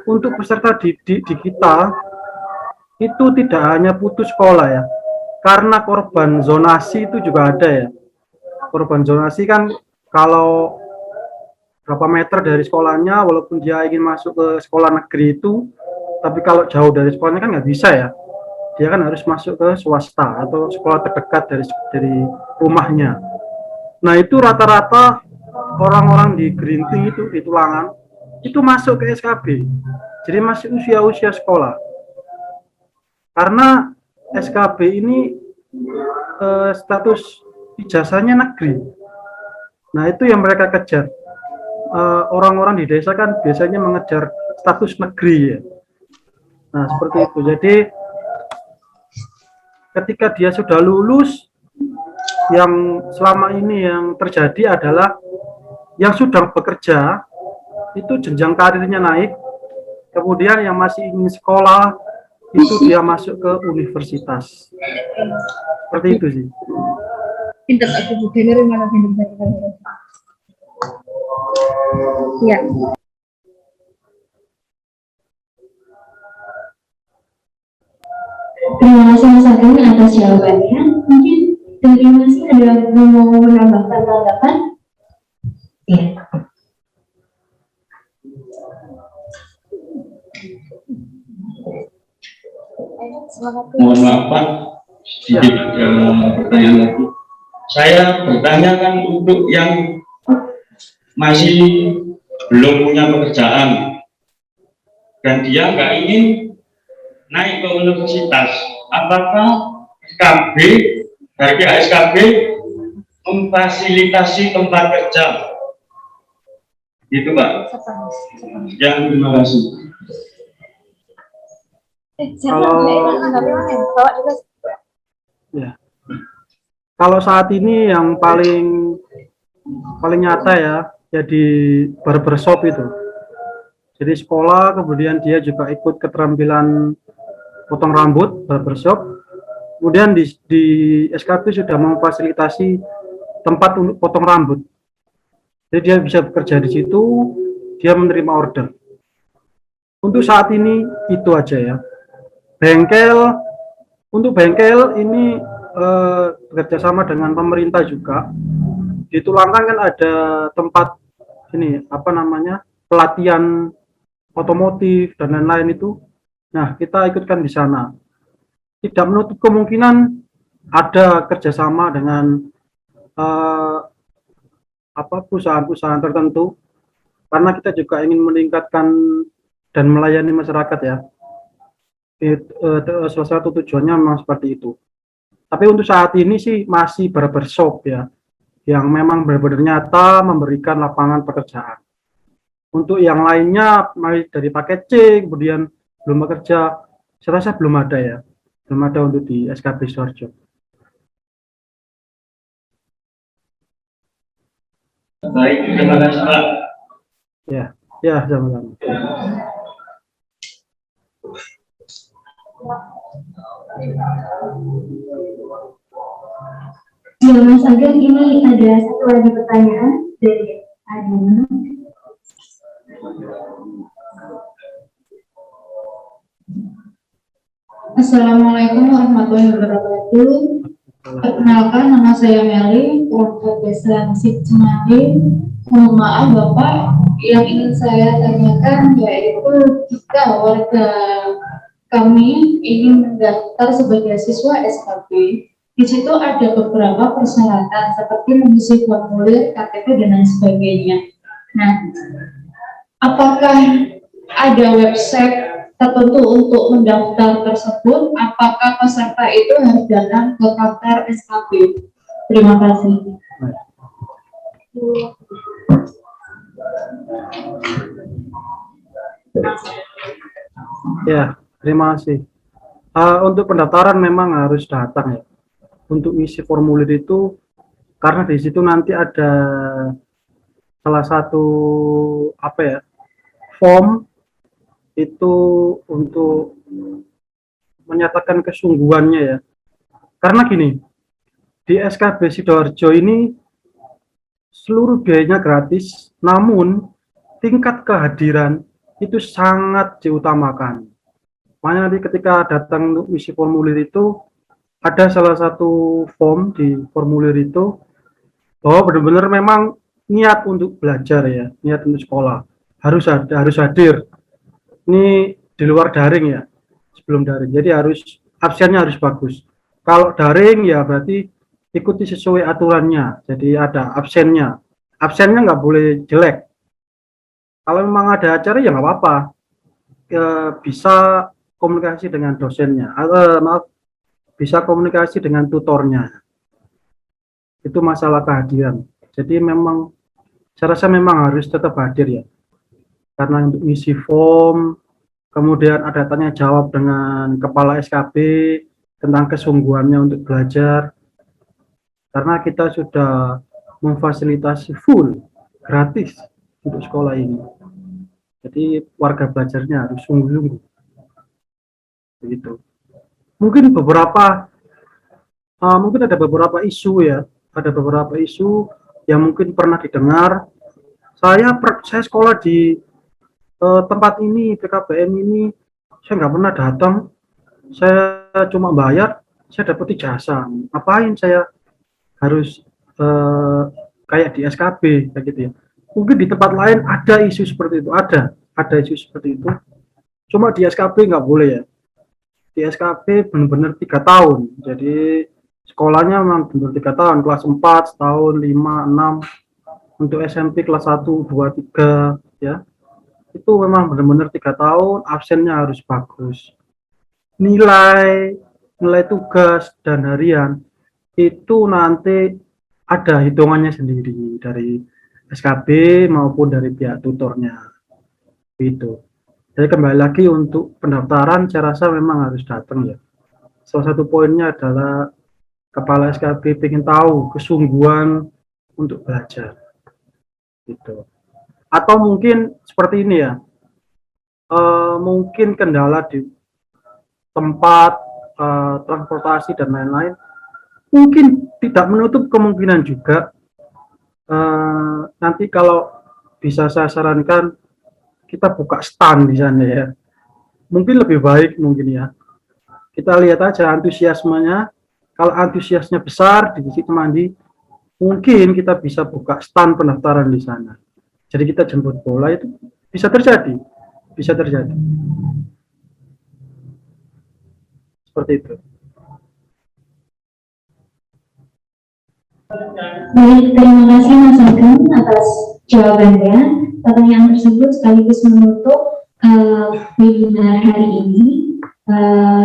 untuk peserta didik di kita itu tidak hanya putus sekolah ya, karena korban zonasi itu juga ada ya. Korban zonasi kan kalau berapa meter dari sekolahnya, walaupun dia ingin masuk ke sekolah negeri itu, tapi kalau jauh dari sekolahnya kan nggak bisa ya. Dia kan harus masuk ke swasta atau sekolah terdekat dari rumahnya. Nah itu rata-rata orang-orang di Gerinting itu di Tulangan itu masuk ke SKB. Jadi masih usia sekolah. Karena SKB ini status ijazahnya negeri. Nah itu yang mereka kejar. Orang-orang di desa kan biasanya mengejar status negeri ya. Nah seperti itu. Jadi ketika dia sudah lulus, yang selama ini yang terjadi adalah yang sudah bekerja itu jenjang karirnya naik, kemudian yang masih ingin sekolah itu dia masuk ke universitas. Seperti itu sih. Pinter aku juga dari mana pinter. Ya. Terima kasih Mas Ageng atas jawabannya. Mungkin dari Mas ada mau menambahkan tanggapan? Ya. Mohon maaf Pak, sedikit pertanyaan lagi. Saya bertanya kan untuk yang masih belum punya pekerjaan dan dia nggak ingin naik ke universitas, apakah SKB dari pihak SKB memfasilitasi tempat kerja? Itu Pak. Ya, terima kasih. Ya. Kalau saat ini yang paling nyata ya di barbershop itu. Jadi sekolah, kemudian dia juga ikut keterampilan potong rambut barbershop. Kemudian di SKB sudah memfasilitasi tempat untuk potong rambut. Jadi dia bisa bekerja di situ, dia menerima order. Untuk saat ini itu aja ya. Untuk bengkel ini bekerjasama dengan pemerintah juga. Di Tulangkan kan ada tempat ini pelatihan otomotif dan lain-lain itu. Nah, kita ikutkan di sana. Tidak menutup kemungkinan ada kerjasama dengan perusahaan-perusahaan tertentu, karena kita juga ingin meningkatkan dan melayani masyarakat ya. Salah satu tujuannya memang seperti itu. Tapi untuk saat ini sih masih barbershop ya, yang memang benar-benar nyata memberikan lapangan pekerjaan. Untuk yang lainnya, dari paket C, kemudian belum bekerja, saya rasa belum ada ya. Belum ada untuk di SKB Sidoarjo. Baik, terima kasih Pak. Ya, sama-sama. Ya, Mas Ageng, ini ada satu lagi pertanyaan dari Adina. Assalamualaikum warahmatullahi wabarakatuh. Perkenalkan, nama saya Meli, perangkat desa Sip Cemandi. Mohon maaf Bapak, yang ingin saya tanyakan yaitu jika warga kami ingin mendaftar sebagai siswa SKB, di situ ada beberapa persyaratan seperti mengisi formulir, KTP dan lain sebagainya. Nah, apakah ada website tertentu untuk mendaftar tersebut? Apakah peserta itu harus datang ke kantor SKB? Terima kasih. Ya, terima kasih. Untuk pendaftaran memang harus datang ya. Untuk isi formulir itu, karena di situ nanti ada salah satu form itu untuk menyatakan kesungguhannya ya. Karena gini, di SKB Sidoarjo ini seluruh biayanya gratis, namun tingkat kehadiran itu sangat diutamakan. Makanya nanti ketika datang untuk isi formulir itu, ada salah satu form di formulir itu bahwa benar-benar memang niat untuk belajar ya, niat untuk sekolah, harus hadir. Ini di luar daring ya, sebelum daring. Jadi absennya harus bagus. Kalau daring ya berarti ikuti sesuai aturannya. Jadi ada absennya. Absennya nggak boleh jelek. Kalau memang ada acara ya nggak apa-apa. Bisa komunikasi dengan dosennya. Bisa komunikasi dengan tutornya. Itu masalah kehadiran. Jadi memang saya rasa memang harus tetap hadir ya. Karena untuk isi form, kemudian ada tanya jawab dengan kepala SKB tentang kesungguhannya untuk belajar. Karena kita sudah memfasilitasi full gratis untuk sekolah ini. Jadi warga belajarnya harus sungguh-sungguh. Begitu. Mungkin ada beberapa isu ya, ada beberapa isu yang mungkin pernah didengar. Saya sekolah di tempat ini, PKBM ini, saya nggak pernah datang, saya cuma bayar, saya dapat ijazah. Ngapain saya harus kayak di SKB, kayak gitu ya. Mungkin di tempat lain ada isu seperti itu, ada isu seperti itu. Cuma di SKB nggak boleh ya. di SKB benar-benar 3 tahun. Jadi sekolahnya memang benar 3 tahun, kelas 4 setahun, 5, 6. Untuk SMP kelas 1, 2, 3 ya. Itu memang benar-benar 3 tahun, absennya harus bagus. Nilai tugas dan harian itu nanti ada hitungannya sendiri dari SKB maupun dari pihak tutornya. Itu. Jadi kembali lagi untuk pendaftaran saya rasa memang harus datang ya. Salah satu poinnya adalah kepala SKB ingin tahu kesungguhan untuk belajar. Gitu. Atau mungkin seperti ini ya. Mungkin kendala di tempat transportasi dan lain-lain. Mungkin tidak menutup kemungkinan juga nanti kalau bisa saya sarankan kita buka stand di sana ya. Mungkin lebih baik mungkin ya. Kita lihat aja antusiasmenya. Kalau antusiasnya besar di Distrik Cemandi, mungkin kita bisa buka stand pendaftaran di sana. Jadi kita jemput bola itu bisa terjadi. Bisa terjadi. Seperti itu. Baik, terima kasih Mas Ageng atas jawabannya. Pertanyaan tersebut sekaligus menutup webinar hari ini.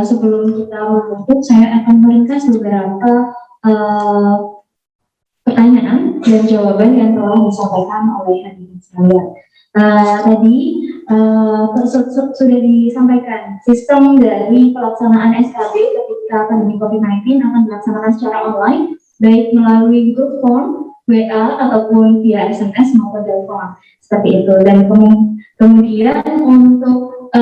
Sebelum kita menutup, saya akan meringkas beberapa pertanyaan dan jawaban yang telah disampaikan oleh hadirin sekalian. Tadi sudah disampaikan sistem dari pelaksanaan SKB ketika pandemi COVID-19 akan dilaksanakan secara online, baik melalui grup form, WA, ataupun via SMS maupun telepon, seperti itu. Dan kemudian untuk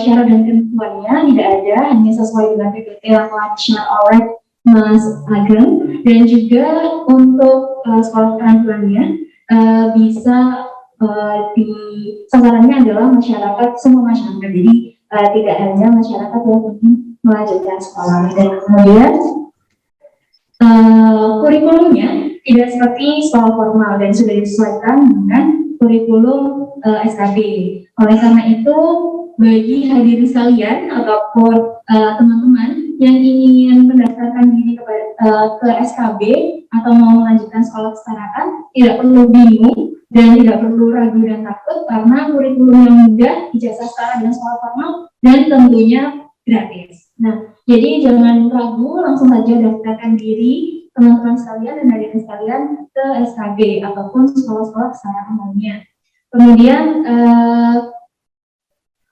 syarat dan ketentuannya tidak ada, hanya sesuai dengan PPT yang telah di-share oleh Mas Ageng. Dan juga untuk sekolah keterampilannya bisa sasarannya adalah masyarakat, semua masyarakat, jadi tidak hanya masyarakat yang ingin melanjutkan sekolah. Dan kemudian kurikulumnya tidak seperti sekolah formal dan sudah disesuaikan dengan kurikulum SKB. Oleh karena itu, bagi hadirin sekalian ataupun teman-teman yang ingin mendaftarkan diri ke SKB atau mau melanjutkan sekolah kesetaraan, tidak perlu bingung dan tidak perlu ragu dan takut karena kurikulum yang mudah, ijazah setara dengan sekolah formal, dan tentunya gratis. Nah, jadi jangan ragu, langsung saja daftarkan diri teman-teman sekalian dan hadirin sekalian ke SKB ataupun sekolah-sekolah kesetaraan lainnya. Kemudian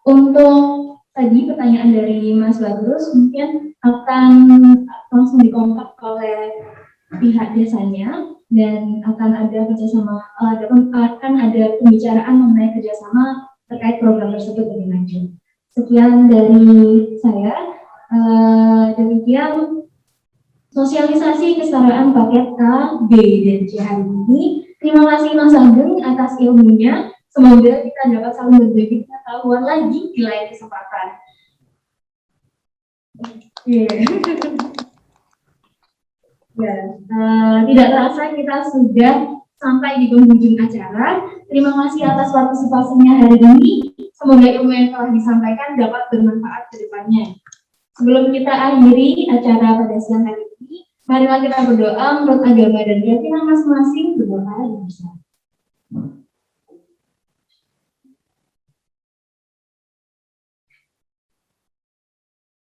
untuk tadi pertanyaan dari Mas Bagus mungkin akan langsung dikontak oleh pihak desanya dan akan ada kerjasama, akan ada pembicaraan mengenai kerjasama terkait program tersebut lebih lanjut. Sekian dari saya. Demikian sosialisasi kesetaraan paket A, B, dan C hari ini. Terima kasih Mas Ageng atas ilmunya. Semoga kita dapat saling berbagi pengetahuan lagi di lain kesempatan. Tidak terasa kita sudah sampai di penghujung acara. Terima kasih atas partisipasinya hari ini. Semoga ilmu yang telah disampaikan dapat bermanfaat ke depannya. Sebelum kita akhiri acara pada siang hari ini, marilah kita berdoa menurut agama dan keyakinan masing-masing, berdoa bersama.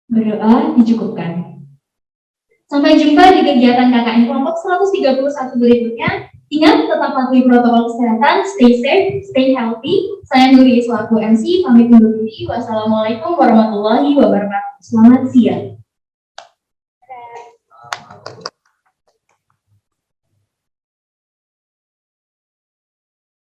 Berdoa dicukupkan. Sampai jumpa di kegiatan KKN kelompok 131 berikutnya. Ingat, tetap patuhi protokol kesehatan, stay safe, stay healthy. Saya Nuri selaku MC, pamit undur diri. Wassalamualaikum warahmatullahi wabarakatuh. Selamat siang.